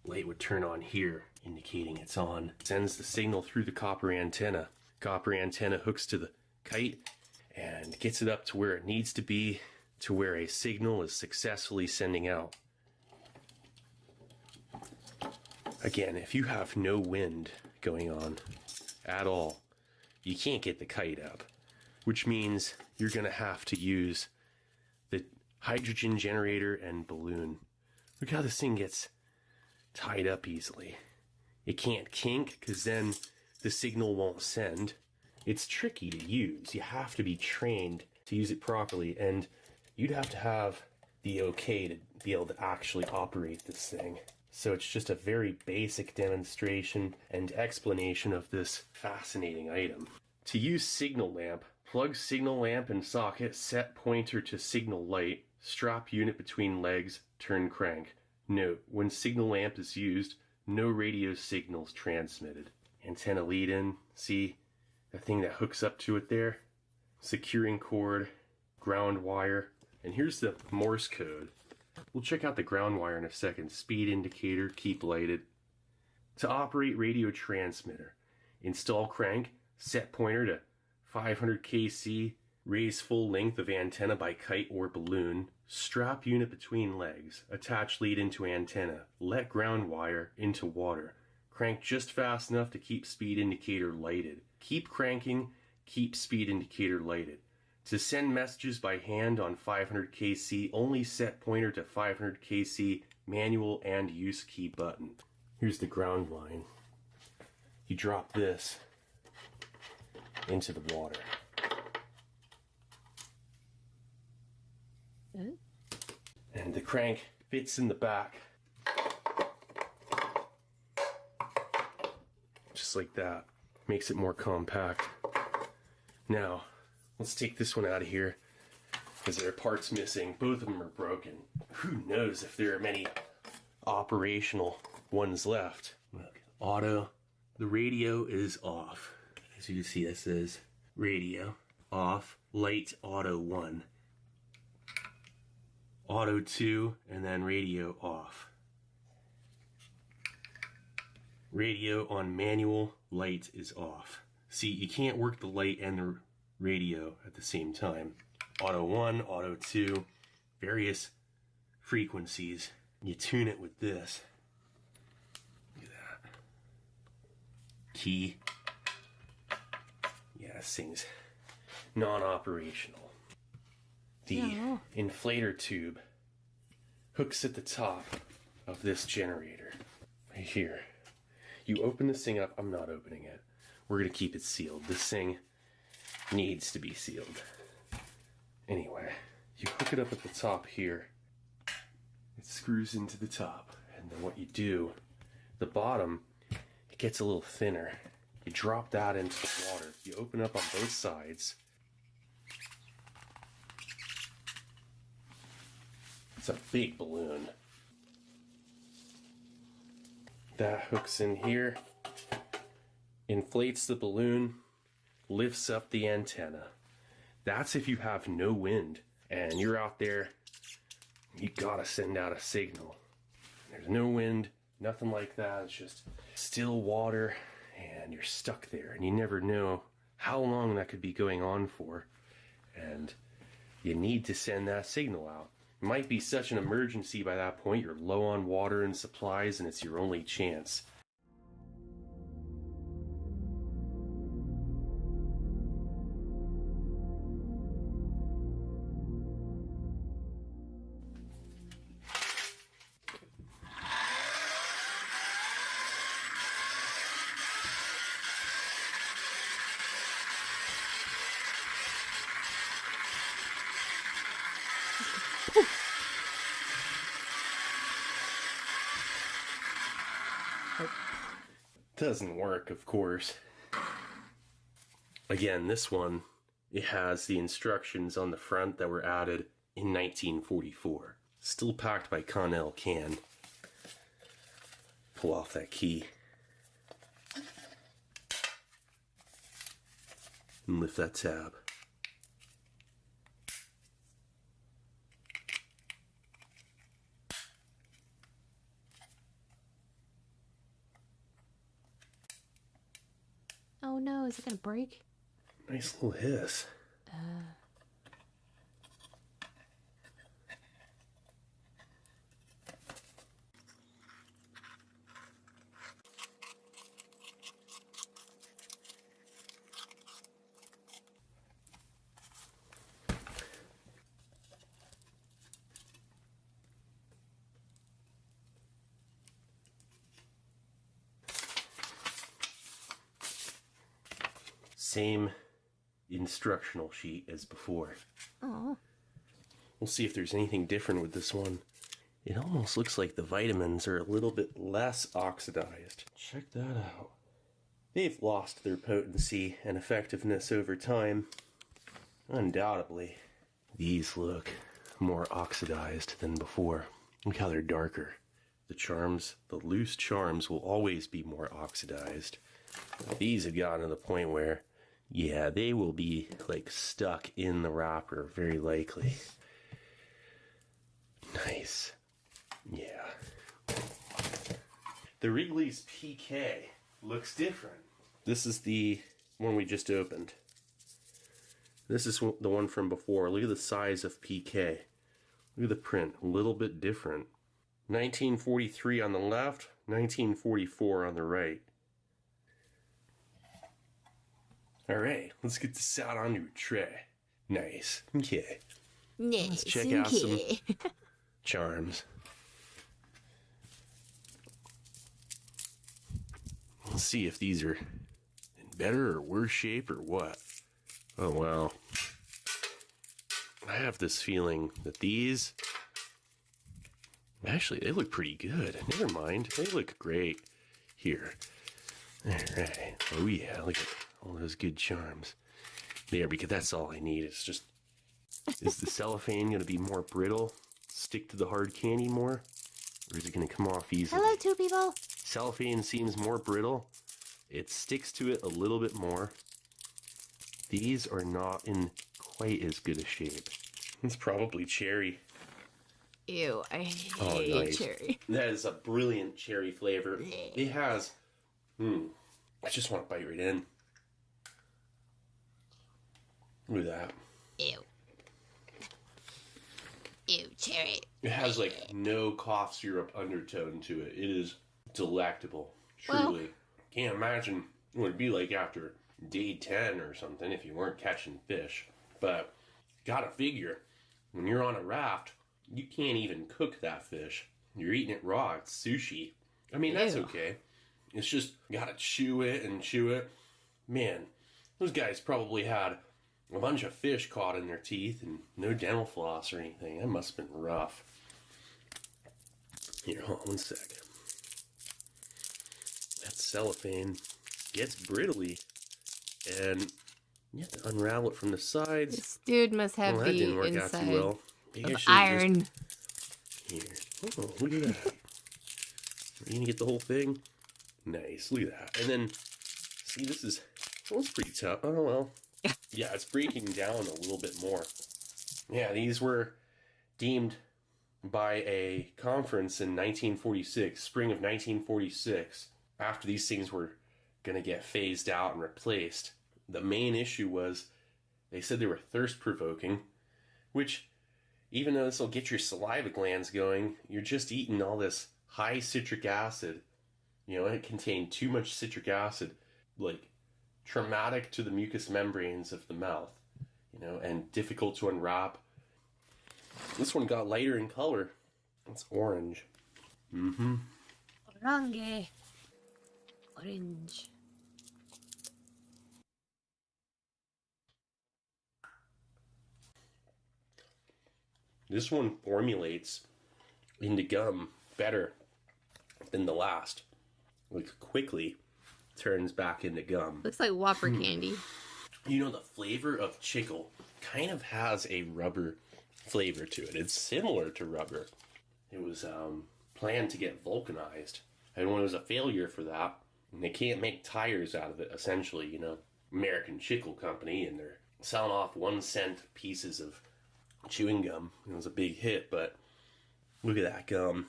Light would turn on here, indicating it's on. Sends the signal through the copper antenna. Copper antenna hooks to the kite and gets it up to where it needs to be, to where a signal is successfully sending out. Again, if you have no wind going on at all, you can't get the kite up, which means you're going to have to use the hydrogen generator and balloon. Look how this thing gets tied up easily. It can't kink because then the signal won't send. It's tricky to use. You have to be trained to use it properly, and you'd have to have the okay to be able to actually operate this thing. So it's just a very basic demonstration and explanation of this fascinating item. To use signal lamp, plug signal lamp in socket, set pointer to signal light, strap unit between legs, turn crank. Note, when signal lamp is used, no radio signals transmitted. Antenna lead in, see the thing that hooks up to it there? Securing cord, ground wire, and here's the Morse code. We'll check out the ground wire in a second. Speed indicator, keep lighted. To operate radio transmitter, install crank, set pointer to 500 kc, raise full length of antenna by kite or balloon, strap unit between legs, attach lead into antenna, let ground wire into water, crank just fast enough to keep speed indicator lighted. Keep cranking, keep speed indicator lighted. To send messages by hand on 500 kc, only set pointer to 500 kc, manual and use key button. Here's the ground line. You drop this into the water. And the crank fits in the back. Just like that. Makes it more compact. Now, let's take this one out of here, because there are parts missing. Both of them are broken. Who knows if there are many operational ones left. Look, auto. The radio is off. As you can see, this is radio off, light auto 1, auto 2, and then radio off. Radio on manual, light is off. See, you can't work the light and the radio at the same time. Auto 1, auto 2, various frequencies. You tune it with this. Look at that. Key. Yeah, this thing's non-operational. The inflator tube hooks at the top of this generator. Right here. You open this thing up. I'm not opening it. We're going to keep it sealed. This thing needs to be sealed. Anyway, you hook it up at the top here. It screws into the top. And then what you do, the bottom, it gets a little thinner. You drop that into the water. You open up on both sides. It's a big balloon. That hooks in here, inflates the balloon, lifts up the antenna. That's if you have no wind and you're out there, you gotta send out a signal. There's no wind, nothing like that. It's just still water and you're stuck there and you never know how long that could be going on for. And you need to send that signal out. It might be such an emergency by that point, you're low on water and supplies, and it's your only chance. Doesn't work, of course. Again, this one, it has the instructions on the front that were added in 1944. Still packed by Connell can. Pull off that key. And lift that tab. Oh no, is it gonna break? Nice little hiss. Same instructional sheet as before. Oh. We'll see if there's anything different with this one. It almost looks like the vitamins are a little bit less oxidized. Check that out. They've lost their potency and effectiveness over time. Undoubtedly. These look more oxidized than before. Look how they're darker. The charms, the loose charms, will always be more oxidized. These have gotten to the point where, yeah, they will be like stuck in the wrapper, very likely. Nice. Yeah. The Wrigley's PK looks different. This is the one we just opened. This is the one from before. Look at the size of PK. Look at the print. A little bit different. 1943 on the left, 1944 on the right. Alright, let's get this out onto a tray. Nice. Okay. Nice. Let's check out some charms. Let's see if these are in better or worse shape or what. Oh well. I have this feeling that these... Actually, they look pretty good. Never mind. They look great. Here. Alright. Oh yeah, look at all those good charms. There, because that's all I need. It's just... Is the cellophane going to be more brittle? Stick to the hard candy more? Or is it going to come off easily? Hello, two people. Cellophane seems more brittle. It sticks to it a little bit more. These are not in quite as good a shape. It's probably cherry. Ew, I hate nice. cherry. That is a brilliant cherry flavor. It has... I just want to bite right in. Look at that. Ew. Ew, cherry. It has like no cough syrup undertone to it. It is delectable. Truly. Can't imagine what it'd be like after day 10 or something if you weren't catching fish. But gotta figure, when you're on a raft, you can't even cook that fish. You're eating it raw. It's sushi. I mean, that's Ew. okay. It's just gotta chew it and chew it. Man, those guys probably had a bunch of fish caught in their teeth and no dental floss or anything. That must have been rough. Here, hold on one sec. That cellophane gets brittly, and you have to unravel it from the sides. This dude must have Well, that the didn't work out inside too well. Maybe I of should've iron. just- Here. Oh, look at that. Are you gonna get the whole thing? Nice. Look at that. And then, see, this is... Well, it's pretty tough. Oh, well. Yeah, it's breaking down a little bit more. Yeah, these were deemed by a conference in 1946, spring of 1946, after these things were going to get phased out and replaced. The main issue was they said they were thirst-provoking, which, even though this will get your saliva glands going, you're just eating all this high citric acid. You know, it contained too much citric acid, like traumatic to the mucous membranes of the mouth, you know, and difficult to unwrap. This one got lighter in color. It's orange. Orange. Orange. This one formulates into gum better than the last. Like, quickly turns back into gum. Looks like Whopper candy. You know, the flavor of chicle kind of has a rubber flavor to it. It's similar to rubber. It was planned to get vulcanized. And when it was a failure for that, and they can't make tires out of it, essentially, you know, American Chicle Company, and they're selling off 1-cent pieces of chewing gum. It was a big hit, but look at that gum.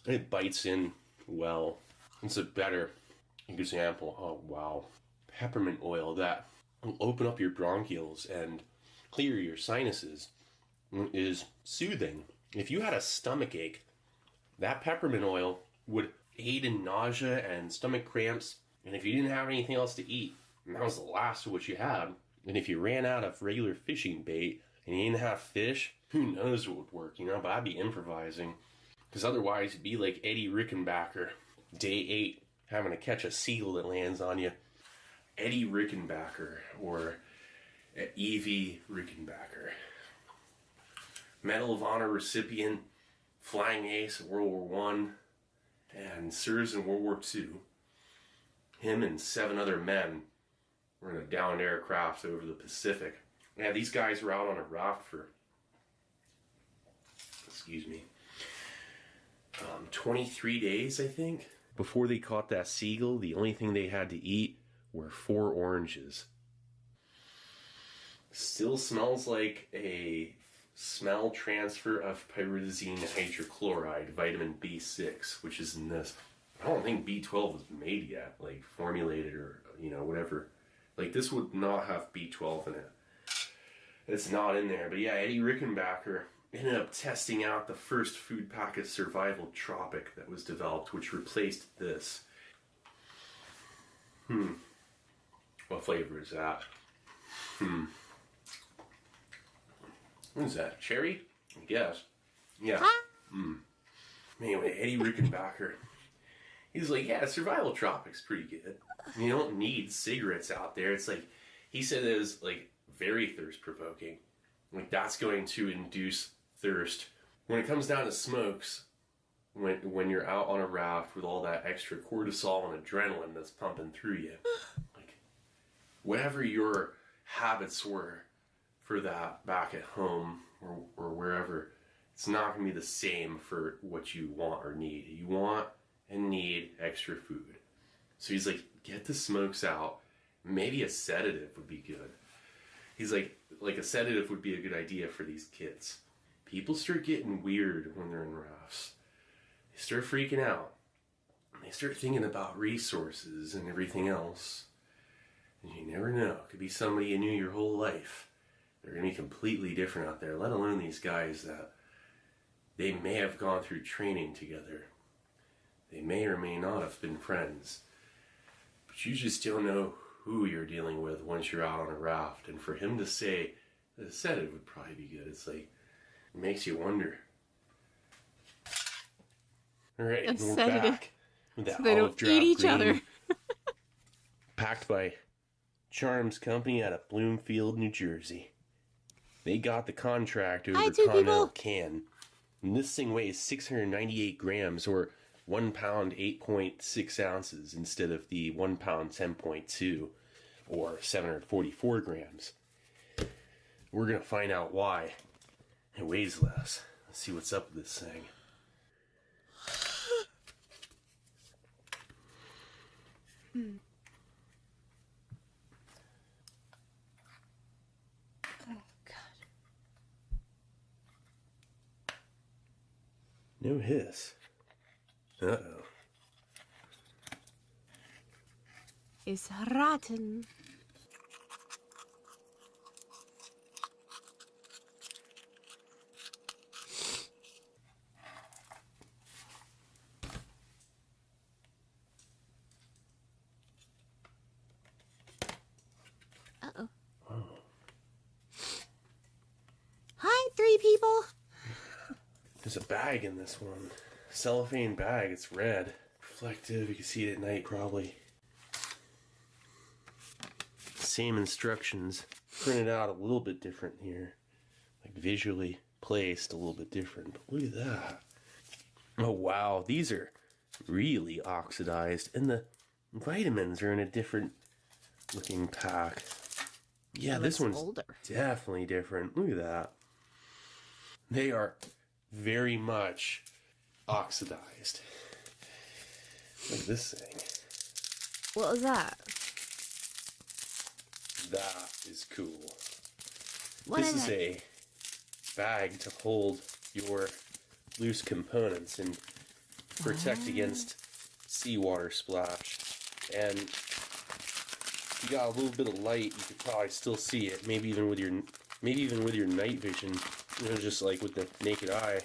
It bites in well. It's a better example. Oh, wow. Peppermint oil that will open up your bronchioles and clear your sinuses is soothing. If you had a stomach ache, that peppermint oil would aid in nausea and stomach cramps. And if you didn't have anything else to eat, and that was the last of what you had, and if you ran out of regular fishing bait and you didn't have fish, who knows what would work, you know? But I'd be improvising. Because otherwise, you'd be like Eddie Rickenbacker, day 8, having to catch a seal that lands on you. Eddie Rickenbacker, or Evie Rickenbacker. Medal of Honor recipient, flying ace in World War One, and serves in World War II. Him and 7 other men were in a downed aircraft over the Pacific. Yeah, these guys were out on a raft for, 23 days, I think. Before they caught that seagull, the only thing they had to eat were 4 oranges. Still smells like a smell transfer of pyridazine hydrochloride, vitamin B6, which is in this. I don't think B12 was made yet, like formulated or, you know, whatever. Like, this would not have B12 in it. It's not in there. But yeah, Eddie Rickenbacker ended up testing out the first food packet survival tropic that was developed, which replaced this. What flavor is that? What is that? Cherry? I guess. Yeah. Anyway, Eddie Rickenbacker. He's like, yeah, survival tropic's pretty good. You don't need cigarettes out there. It's like, he said it was like very thirst provoking. Like, that's going to induce thirst. When it comes down to smokes, when you're out on a raft with all that extra cortisol and adrenaline that's pumping through you, like, whatever your habits were for that back at home or wherever, it's not going to be the same for what you want or need. You want and need extra food. So he's like, get the smokes out. Maybe a sedative would be good. He's like a sedative would be a good idea for these kids. People start getting weird when they're in rafts. They start freaking out. They start thinking about resources and everything else. And you never know. It could be somebody you knew your whole life. They're going to be completely different out there, let alone these guys that they may have gone through training together. They may or may not have been friends. But you just don't know who you're dealing with once you're out on a raft. And for him to say the sedative would probably be good, it's like, it makes you wonder. All right, A we're sedative. back with that So they don't olive drop eat each green, other. packed by Charms Company out of Bloomfield, New Jersey. They got the contract over Hi, two Continental people. Can. And this thing weighs 698 grams, or 1 pound 8.6 ounces, instead of the 1 pound 10.2, or 744 grams. We're going to find out why it weighs less. Let's see what's up with this thing. No hiss. Uh-oh. It's rotten. There's a bag in this one. Cellophane bag. It's red. Reflective. You can see it at night probably. Same instructions. Printed out a little bit different here. Like visually placed a little bit different. But look at that. Oh wow. These are really oxidized. And the vitamins are in a different looking pack. Yeah, this one's older. Definitely different. Look at that. They are very much oxidized. Look at this thing. What was that? That is cool. What is a bag to hold your loose components and protect against seawater splash. And if you got a little bit of light, you could probably still see it. Maybe even with your night vision, you know, just like with the naked eye,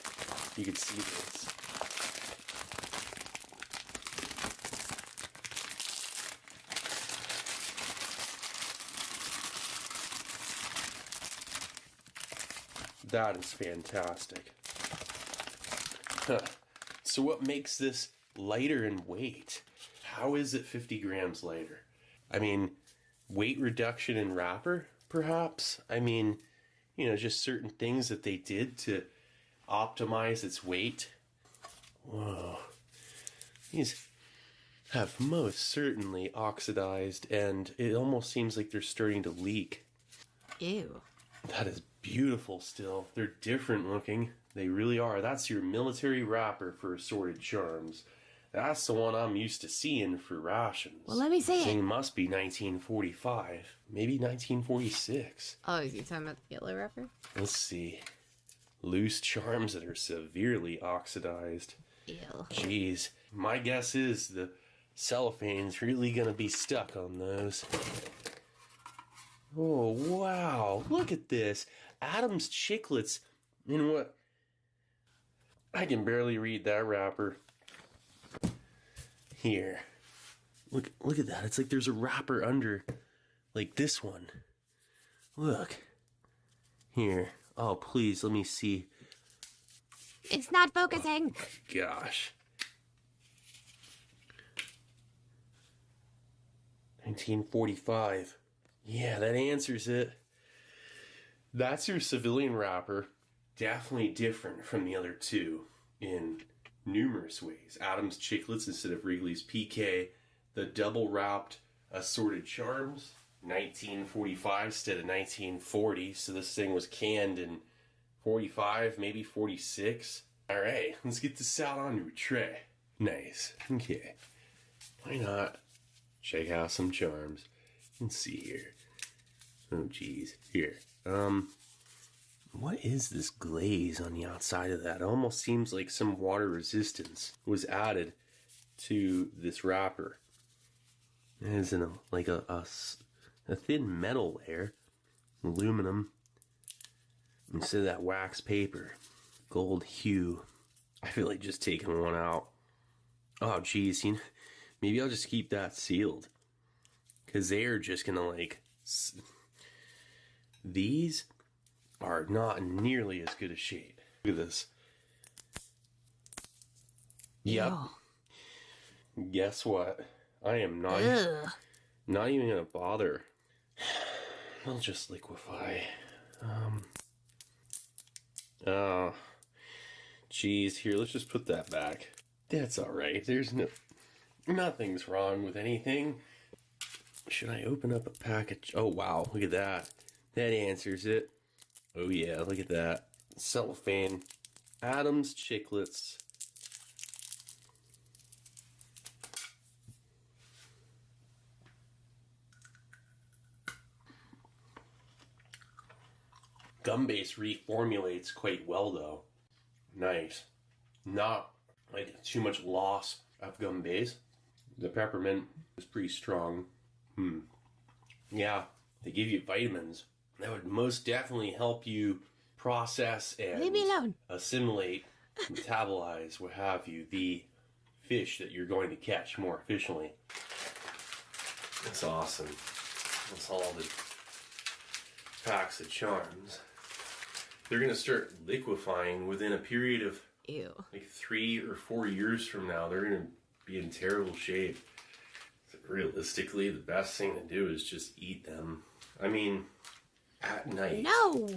you could see this. That is fantastic. Huh. So what makes this lighter in weight? How is it 50 grams lighter? I mean, weight reduction in wrapper, perhaps? I mean, you know, just certain things that they did to optimize its weight. Whoa. These have most certainly oxidized, and it almost seems like they're starting to leak. Ew. That is beautiful still. They're different looking. They really are. That's your military wrapper for assorted charms. That's the one I'm used to seeing for rations. Well, let me see it. Thing must be 1945. Maybe 1946. Oh, is he talking about the yellow wrapper? Let's see. Loose charms that are severely oxidized. Ew. Jeez. My guess is the cellophane's really gonna be stuck on those. Oh, wow. Look at this. Adam's Chiclets in what? I can barely read that wrapper. Here. Look at that. It's like there's a wrapper under, like this one. Look. Here. Oh, please, let me see. It's not focusing. Oh, gosh. 1945. Yeah, that answers it. That's your civilian wrapper. Definitely different from the other two in numerous ways. Adam's Chiclets instead of Wrigley's PK. The double wrapped assorted charms. 1945 instead of 1940. So this thing was canned in 45, maybe 46. Alright, let's get this out onto a tray. Nice. Okay. Why not check out some charms? Let's see here. Oh, geez. Here. What is this glaze on the outside of that? It almost seems like some water resistance was added to this wrapper. It is in a thin metal layer. Aluminum. Instead of that wax paper. Gold hue. I feel like just taking one out. Oh, geez. You know, maybe I'll just keep that sealed. Because they are just going to like... These are not nearly as good a shade. Look at this. Yep. Ew. Guess what? I am not even gonna bother. I'll just liquefy. Geez, here, let's just put that back. That's alright. There's nothing's wrong with anything. Should I open up a package? Oh wow, look at that. That answers it. Oh yeah, look at that. Cellophane. Adam's Chiclets. Gum base reformulates quite well though. Nice. Not like too much loss of gum base. The peppermint is pretty strong. Yeah, they give you vitamins. That would most definitely help you process and Leave me alone. Assimilate, metabolize, what have you, the fish that you're going to catch more efficiently. That's awesome. That's all the packs of charms. They're going to start liquefying within a period of Ew. Like 3 or 4 years from now, they're going to be in terrible shape. Realistically, the best thing to do is just eat them. I mean, at night. No.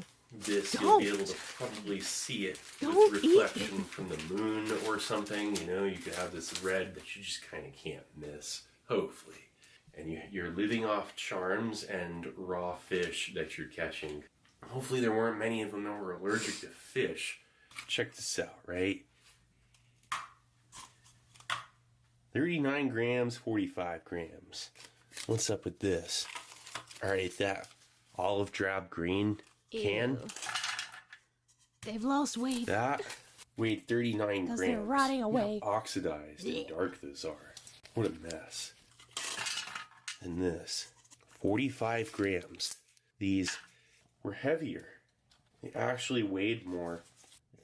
You'll be able to probably see it with reflection from the moon or something. You know, you could have this red that you just kind of can't miss, hopefully. And you're living off charms and raw fish that you're catching. Hopefully there weren't many of them that were allergic to fish. Check this out, right? 39 grams, 45 grams. What's up with this? All right, that olive drab green can. Ew. They've lost weight. That weighed 39 grams. They're rotting away. How oxidized and dark those are. What a mess. And this, 45 grams. These were heavier. They actually weighed more.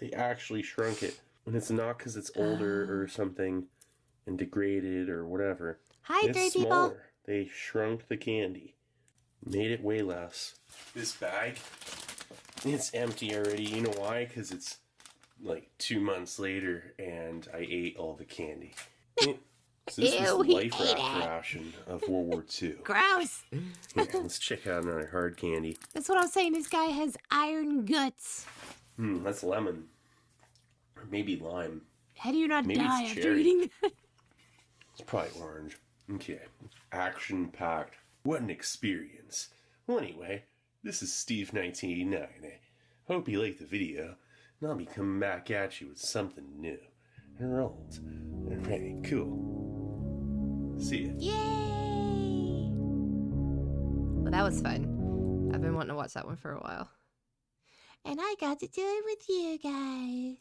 They actually shrunk it. And it's not because it's older or something and degraded or whatever. Hi, it's three smaller. people. They shrunk the candy. Made it way less. This bag, it's empty already. You know why? Because it's like 2 months later and I ate all the candy. So this was the life ration of World War II. Gross. Yeah, let's check out another hard candy. That's what I'm saying. This guy has iron guts. That's lemon. Or maybe lime. How do you not Maybe die it's after cherry. eating that? It's probably orange. Okay. Action-packed. What an experience. Well, anyway, this is Steve1989. I hope you liked the video, and I'll be coming back at you with something new. Or old. Alright, cool. See ya. Yay! Well, that was fun. I've been wanting to watch that one for a while. And I got to do it with you guys.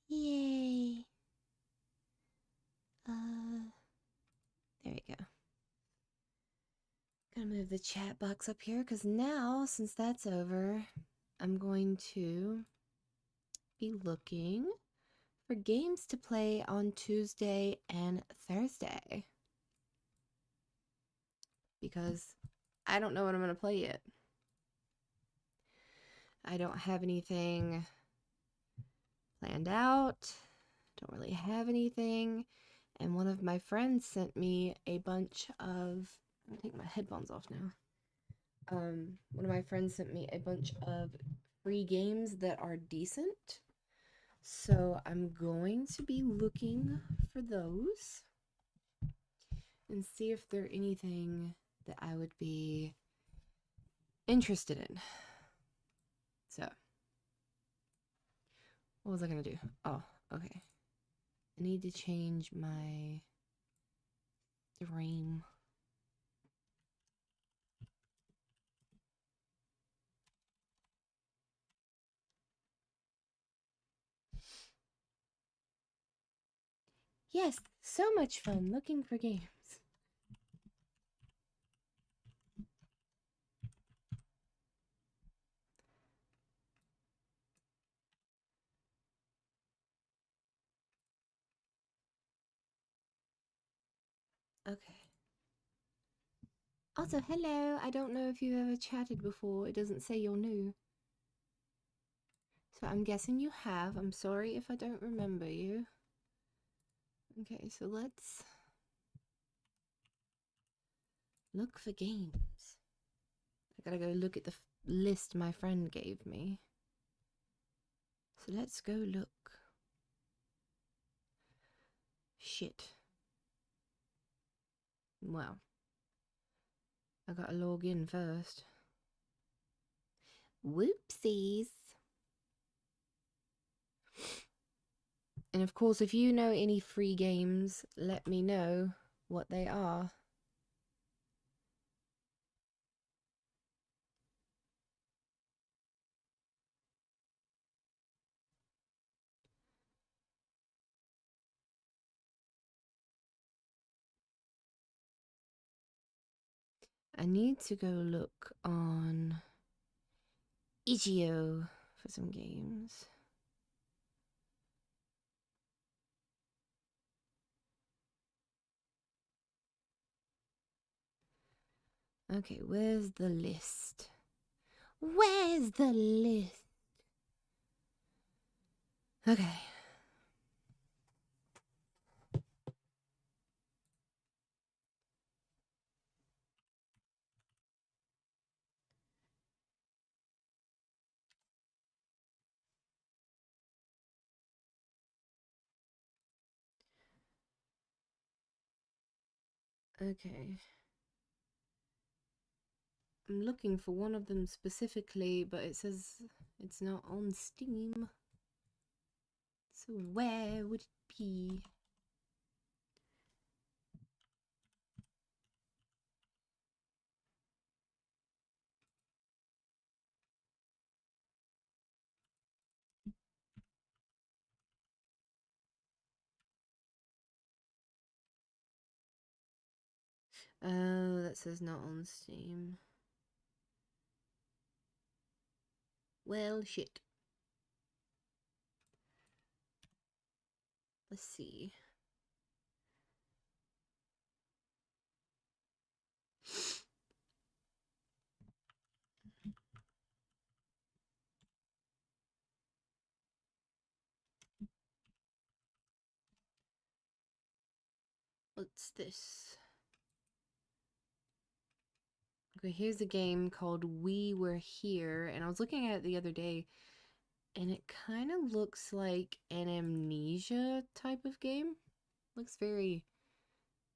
Yay. There we go. Gonna move the chat box up here because now, since that's over, I'm going to be looking for games to play on Tuesday and Thursday. Because I don't know what I'm going to play yet. I don't have anything planned out. Don't really have anything. And one of my friends sent me a bunch of... I'm going to take my headphones off now. One of my friends sent me a bunch of free games that are decent. So I'm going to be looking for those. And see if they're anything that I would be interested in. So, what was I gonna do? Oh, okay. I need to change my stream. Yes, so much fun looking for games. Okay. Also, hello. I don't know if you've ever chatted before. It doesn't say you're new. So I'm guessing you have. I'm sorry if I don't remember you. Okay, so let's look for games. I gotta go look at the list my friend gave me. So let's go look. Shit. Well, I gotta log in first. Whoopsies. And of course, if you know any free games, let me know what they are. I need to go look on Itch.io for some games. Okay, where's the list? Where's the list? Okay, Okay. I'm looking for one of them specifically, but it says it's not on Steam. So where would it be? Oh, that says not on Steam. Well, shit. Let's see. What's this? Okay, here's a game called We Were Here, and I was looking at it the other day, and it kind of looks like an Amnesia type of game. Looks very,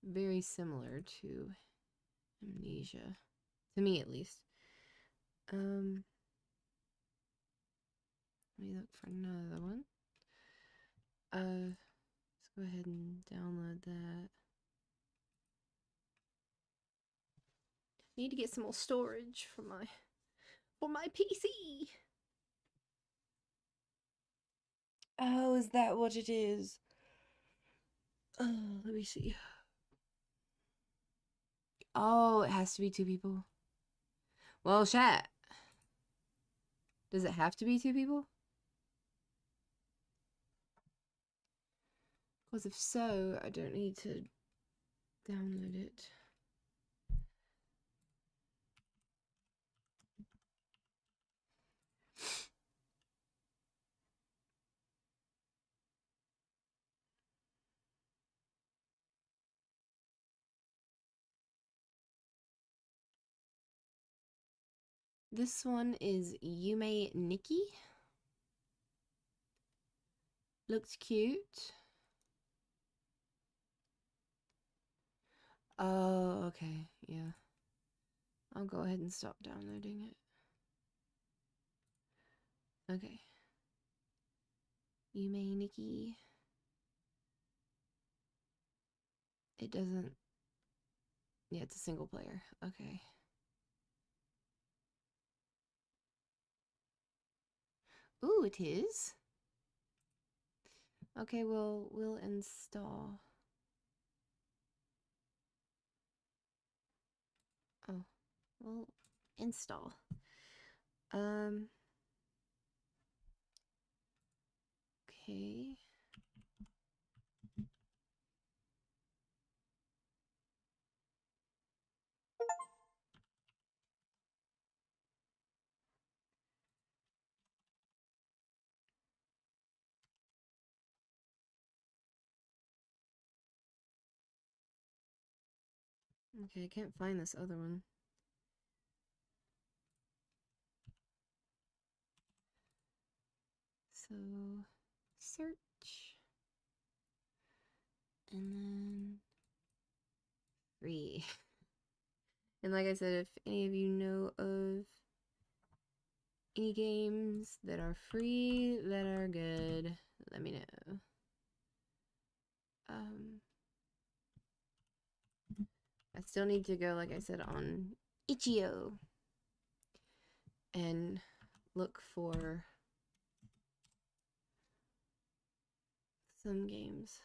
very similar to Amnesia, to me at least. Let me look for another one. Let's go ahead and download that. Need to get some more storage for my PC. Oh, is that what it is? Oh, let me see. Oh, it has to be two people. Well, chat. Does it have to be two people? Because if so, I don't need to download it. This one is Yume Nikki. Looks cute. Oh, okay. Yeah. I'll go ahead and stop downloading it. Okay. Yume Nikki. It doesn't. Yeah, it's a single player. Okay. Ooh, it is. Okay, well, we'll install. Oh, we'll install. Okay. Okay, I can't find this other one. So, search. And then free. And like I said, if any of you know of any games that are free that are good, let me know. I still need to go, like I said, on Itch.io and look for some games.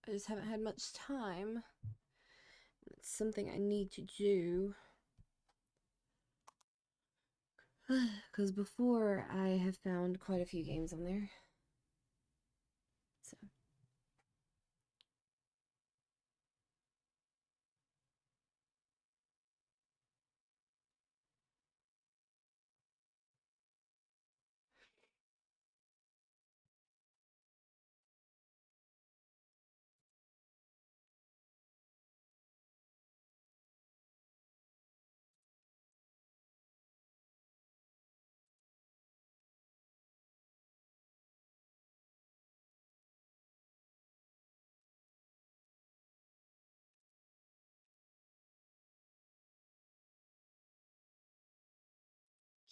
I just haven't had much time. It's something I need to do. Because before I have found quite a few games on there. So.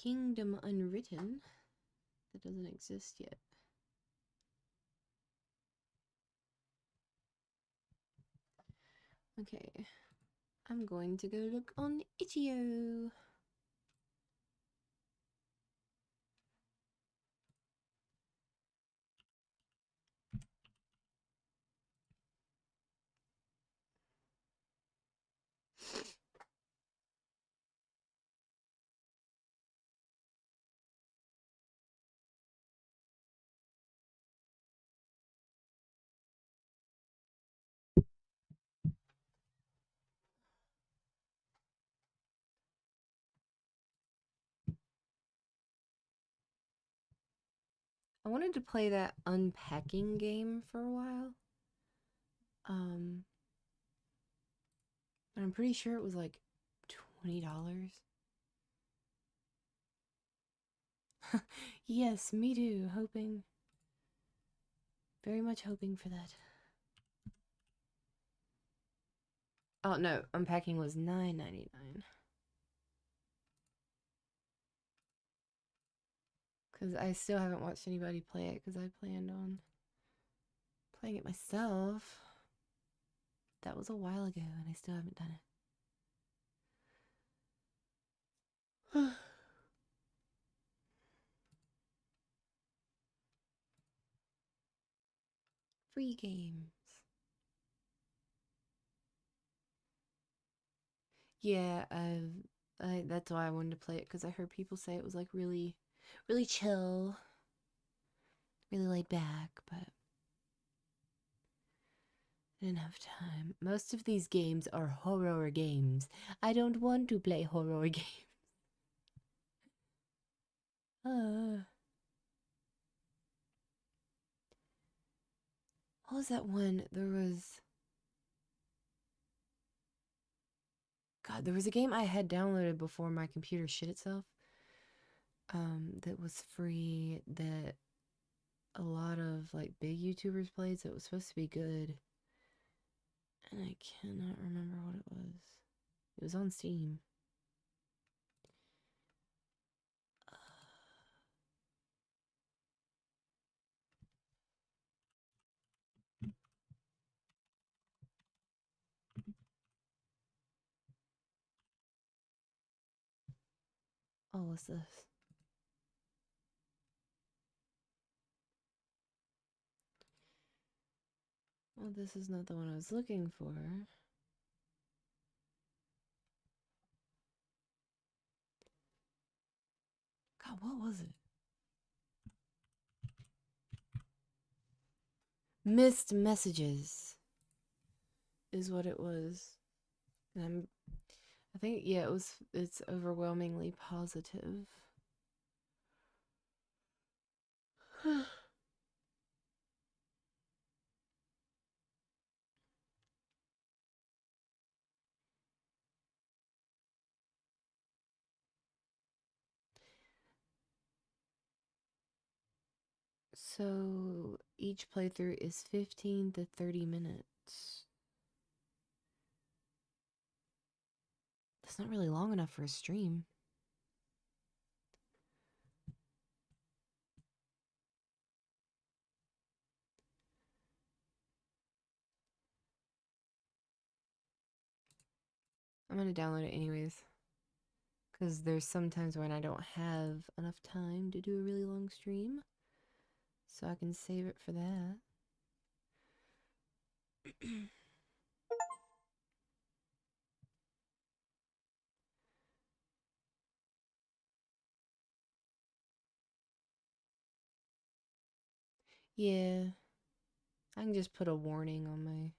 Kingdom Unwritten that doesn't exist yet. Okay, I'm going to go look on Itch.io. I wanted to play that unpacking game for a while. But I'm pretty sure it was like $20. Yes, me too. Very much hoping for that. Oh no, unpacking was $9.99. Because I still haven't watched anybody play it because I planned on playing it myself. That was a while ago and I still haven't done it. Free games. Yeah, that's why I wanted to play it because I heard people say it was like really, really chill, really laid back, but I didn't have time. Most of these games are horror games. I don't want to play horror games. What was that one? There was a game I had downloaded before my computer shit itself. That was free that a lot of like big YouTubers played, so it was supposed to be good. And I cannot remember what it was. It was on Steam. Oh, what's this? Well, this is not the one I was looking for. God, what was it? Missed Messages is what it was. And I think, yeah, it's overwhelmingly positive. So each playthrough is 15 to 30 minutes. That's not really long enough for a stream. I'm gonna download it anyways. Because there's sometimes when I don't have enough time to do a really long stream. So I can save it for that. Yeah. I can just put a warning on my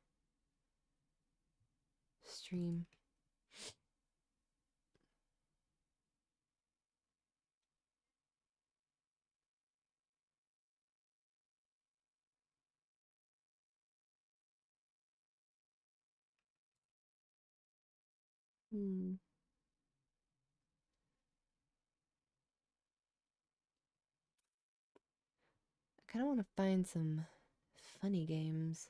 stream. I kind of want to find some funny games.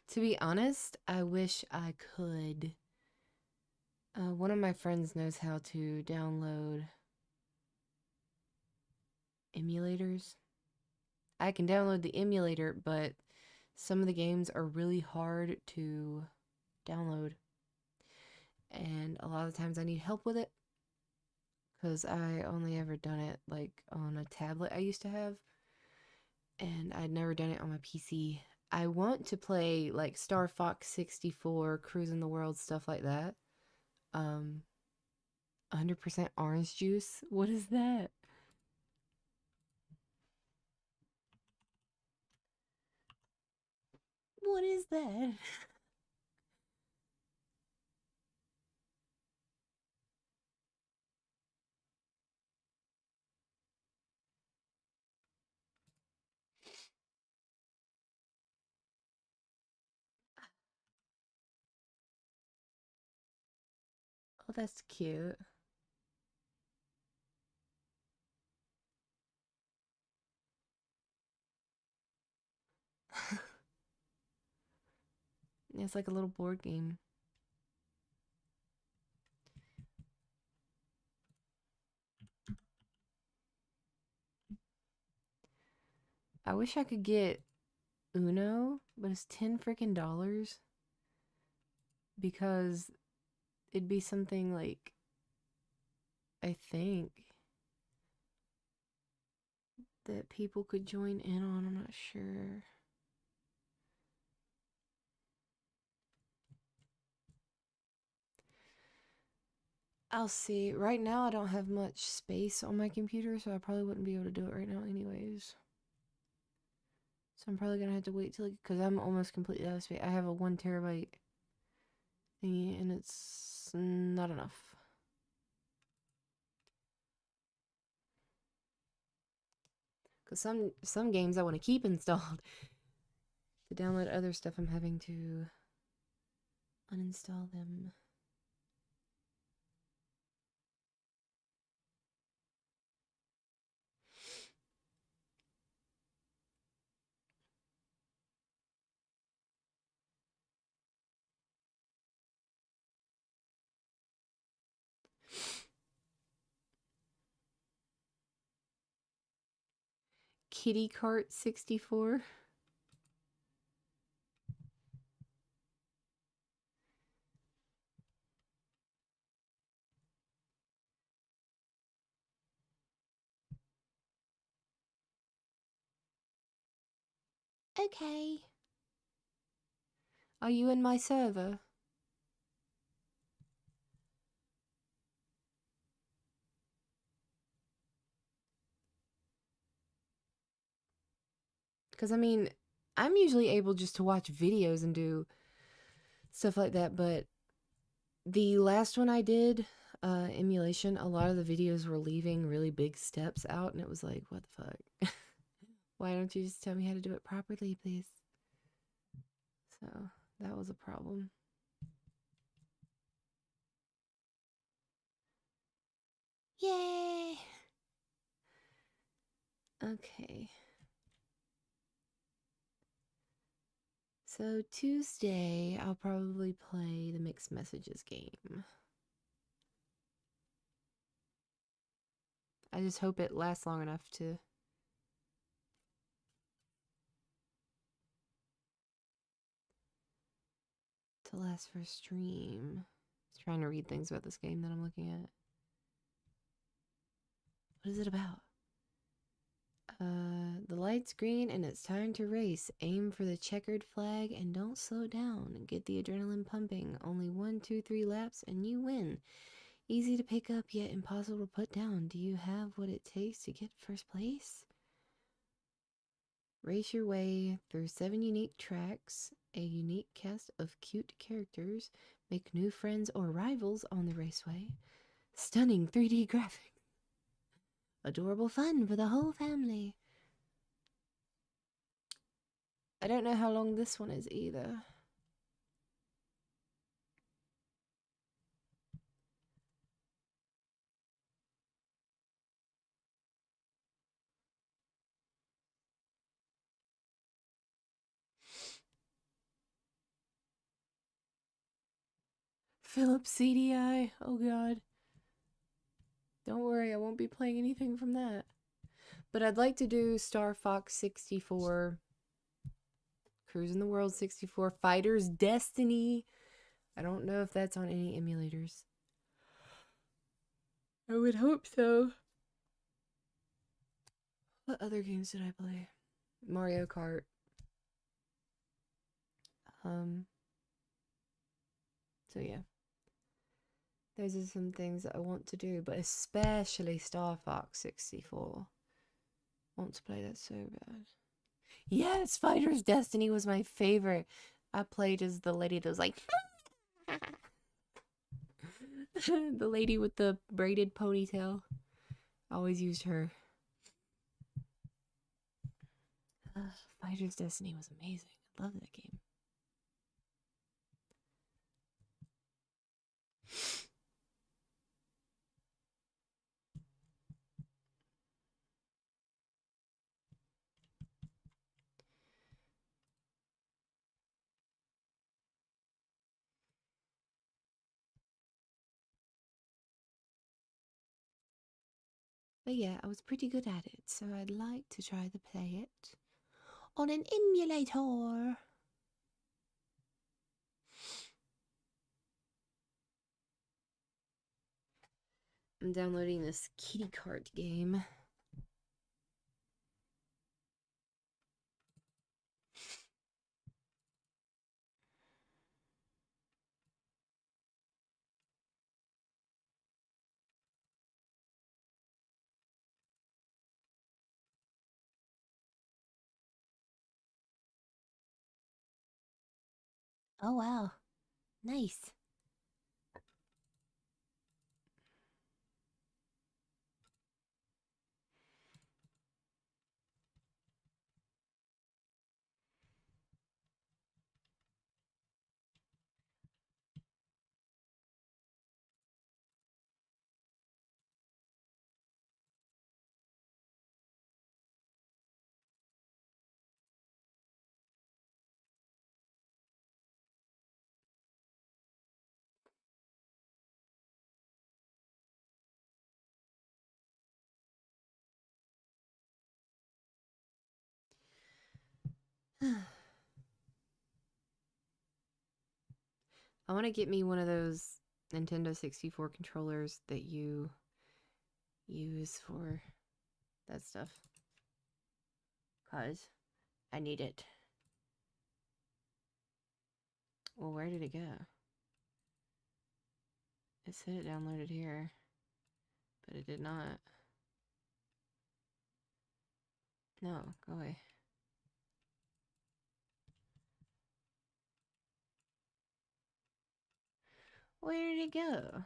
To be honest, I wish I could. One of my friends knows how to download emulators. I can download the emulator, but some of the games are really hard to download. And a lot of times I need help with it because I only ever done it like on a tablet I used to have, and I'd never done it on my PC. I want to play like Star Fox 64, Cruising the World, stuff like that. 100% orange juice. What is that? What is that? Oh, that's cute. It's like a little board game. I wish I could get Uno, but it's 10 freaking dollars because it'd be something like, I think, that people could join in on. I'm not sure. I'll see. Right now, I don't have much space on my computer, so I probably wouldn't be able to do it right now, anyways. So I'm probably gonna have to wait till, like, because I'm almost completely out of space. I have a 1 terabyte thingy, and it's not enough. Because some games I want to keep installed. To download other stuff, I'm having to uninstall them. Kitty Cart 64. Okay. Are you in my server? Because, I mean, I'm usually able just to watch videos and do stuff like that, but the last one I did, emulation, a lot of the videos were leaving really big steps out, and it was like, what the fuck? Why don't you just tell me how to do it properly, please? So, that was a problem. Yay. Okay. So, Tuesday, I'll probably play the mixed messages game. I just hope it lasts long enough to last for stream. I was trying to read things about this game that I'm looking at. What is it about? The light's green and it's time to race. Aim for the checkered flag and don't slow down. Get the adrenaline pumping. Only 1, 2, 3 laps and you win. Easy to pick up yet impossible to put down. Do you have what it takes to get first place? Race your way through 7 unique tracks, a unique cast of cute characters, make new friends or rivals on the raceway. Stunning 3D graphics. Adorable fun for the whole family. I don't know how long this one is either. Philips CDI. Oh god. Don't worry, I won't be playing anything from that. But I'd like to do Star Fox 64, Cruising the World 64, Fighter's Destiny. I don't know if that's on any emulators. I would hope so. What other games did I play? Mario Kart. So yeah. Those are some things that I want to do, but especially Star Fox 64. I want to play that so bad. Yes, Fighter's Destiny was my favorite. I played as the lady that was like the lady with the braided ponytail. I always used her. Fighter's Destiny was amazing. I love that game. But yeah, I was pretty good at it, so I'd like to try to play it on an emulator. I'm downloading this kitty cart game. Oh wow, nice. I want to get me one of those Nintendo 64 controllers that you use for that stuff. Cause I need it. Well, where did it go? It said it downloaded here, but it did not. No, go away. Where did it go?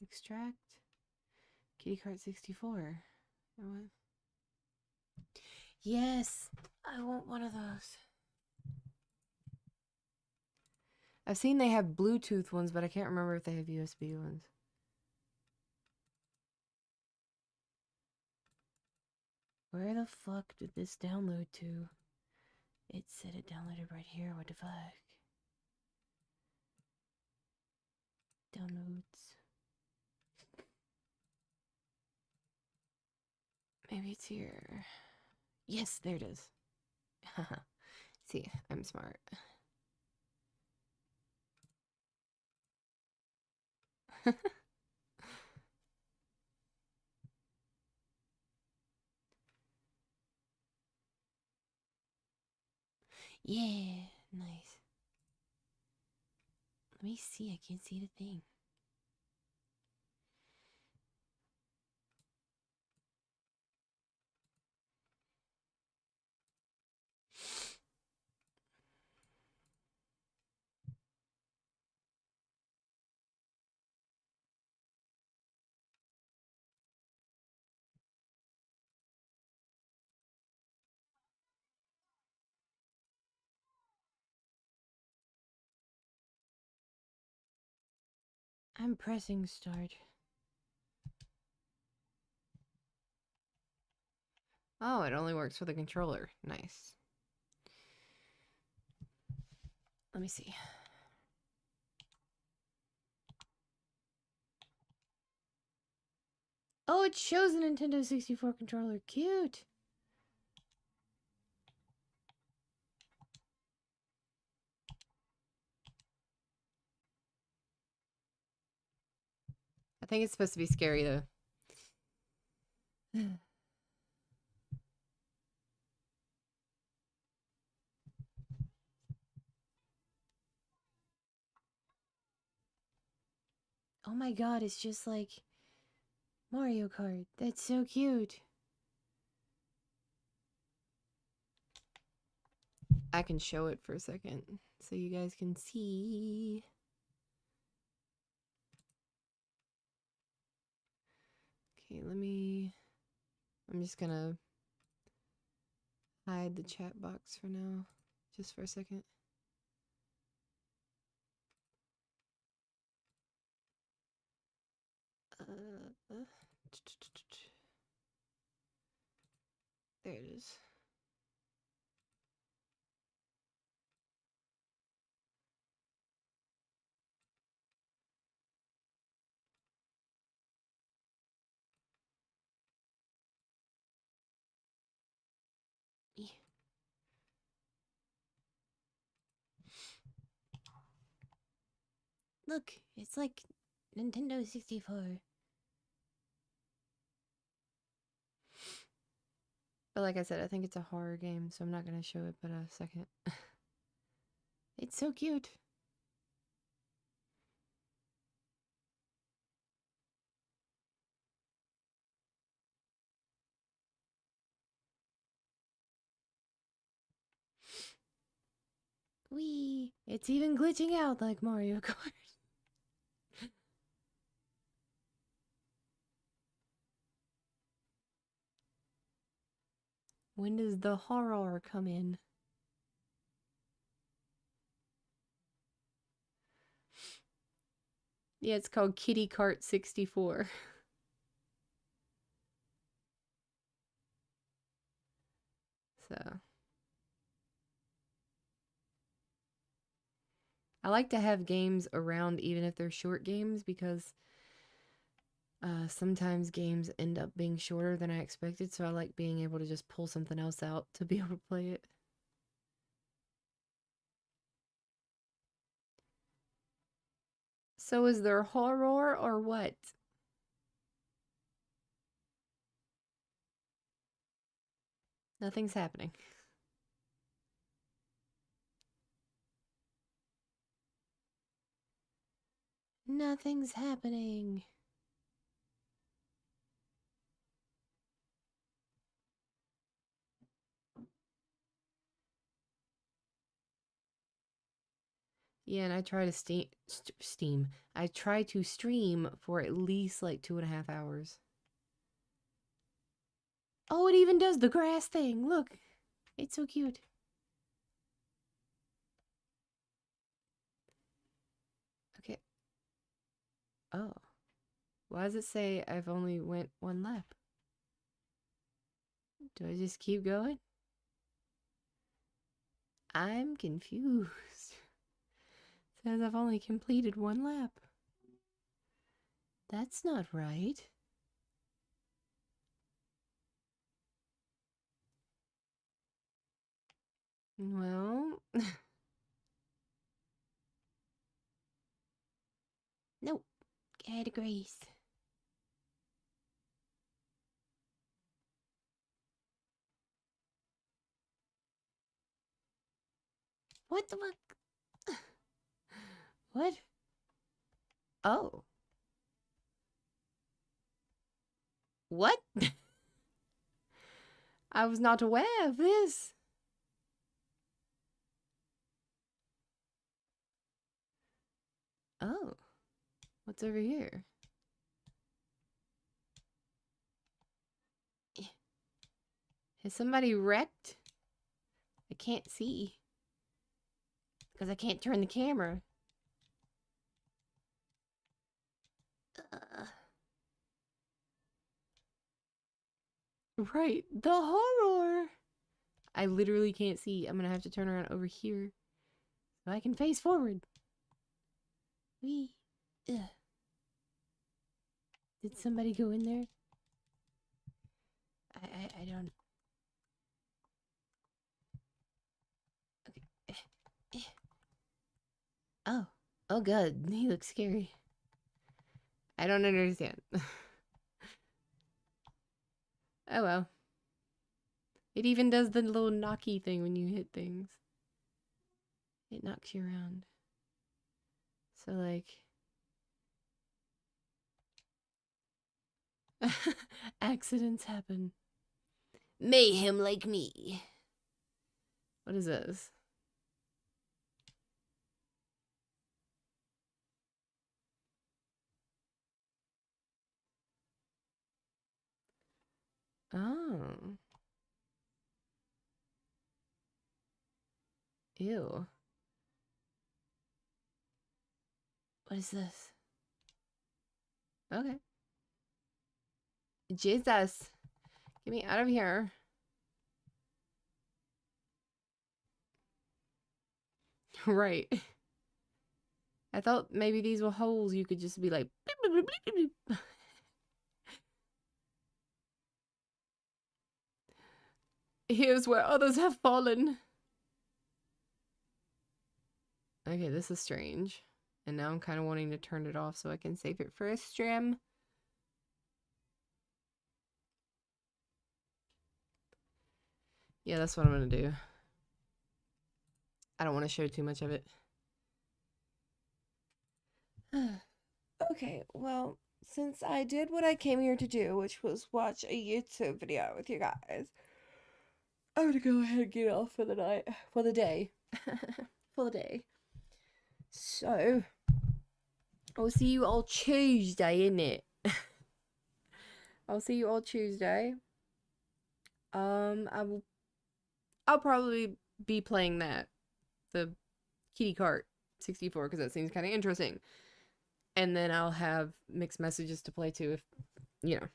Extract? Kitty Cart 64. What? Yes! I want one of those. I've seen they have Bluetooth ones, but I can't remember if they have USB ones. Where the fuck did this download to? It said it downloaded right here. What the fuck? Downloads. Maybe it's here. Yes, there it is. See, I'm smart. Yeah, nice. Let me see. I can't see the thing. I'm pressing start. Oh, it only works for the controller. Nice. Let me see. Oh, it shows a Nintendo 64 controller. Cute. I think it's supposed to be scary though. Oh my god, it's just like Mario Kart. That's so cute. I can show it for a second so you guys can see. Okay, I'm just gonna hide the chat box for now, just for a second. There it is. Look, it's like Nintendo 64. But like I said, I think it's a horror game, so I'm not gonna show it but a second. It's so cute. Whee! It's even glitching out like Mario Kart. When does the horror come in? Yeah, it's called Kitty Kart 64. So I like to have games around even if they're short games because sometimes games end up being shorter than I expected, so I like being able to just pull something else out to be able to play it. So is there horror or what? Nothing's happening. Nothing's happening. Yeah, and I try to steam. I try to stream for at least like 2.5 hours. Oh, it even does the grass thing. Look, it's so cute. Okay. Oh, why does it say I've only went 1 lap? Do I just keep going? I'm confused. Says I've only completed 1 lap. That's not right. Well, nope. Categories. What the fuck? What? Oh. What? I was not aware of this. Oh. What's over here? Has somebody wrecked? I can't see. Because I can't turn the camera. Right. The horror. I literally can't see. I'm gonna have to turn around over here so I can face forward. Wee. Ugh. Did somebody go in there? I don't. Okay. Oh. Oh, good. He looks scary. I don't understand. Oh well. It even does the little knocky thing when you hit things. It knocks you around. So, like. Accidents happen. Mayhem like me. What is this? Oh. Ew. What is this? Okay. Jesus. Get me out of here. Right. I thought maybe these were holes you could just be like. Here's where others have fallen. Okay, this is strange. And now I'm kind of wanting to turn it off so I can save it for a stream. Yeah, that's what I'm gonna do. I don't want to show too much of it. Okay, well, since I did what I came here to do, which was watch a YouTube video with you guys, I'm gonna go ahead and get off for the night. For the day. For the day. So, I'll see you all Tuesday, innit? I'll see you all Tuesday. I'll probably be playing that. The Kitty Cart 64, because that seems kind of interesting. And then I'll have mixed messages to play too if, you know,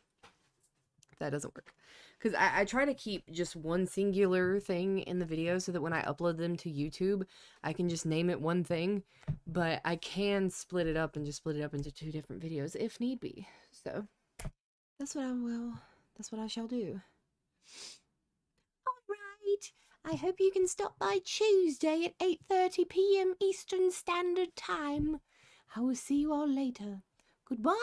if that doesn't work. Because I try to keep just one singular thing in the video so that when I upload them to YouTube, I can just name it one thing. But I can split it up and just split it up into 2 different videos if need be. So, that's what I shall do. Alright, I hope you can stop by Tuesday at 8:30 p.m. Eastern Standard Time. I will see you all later. Goodbye.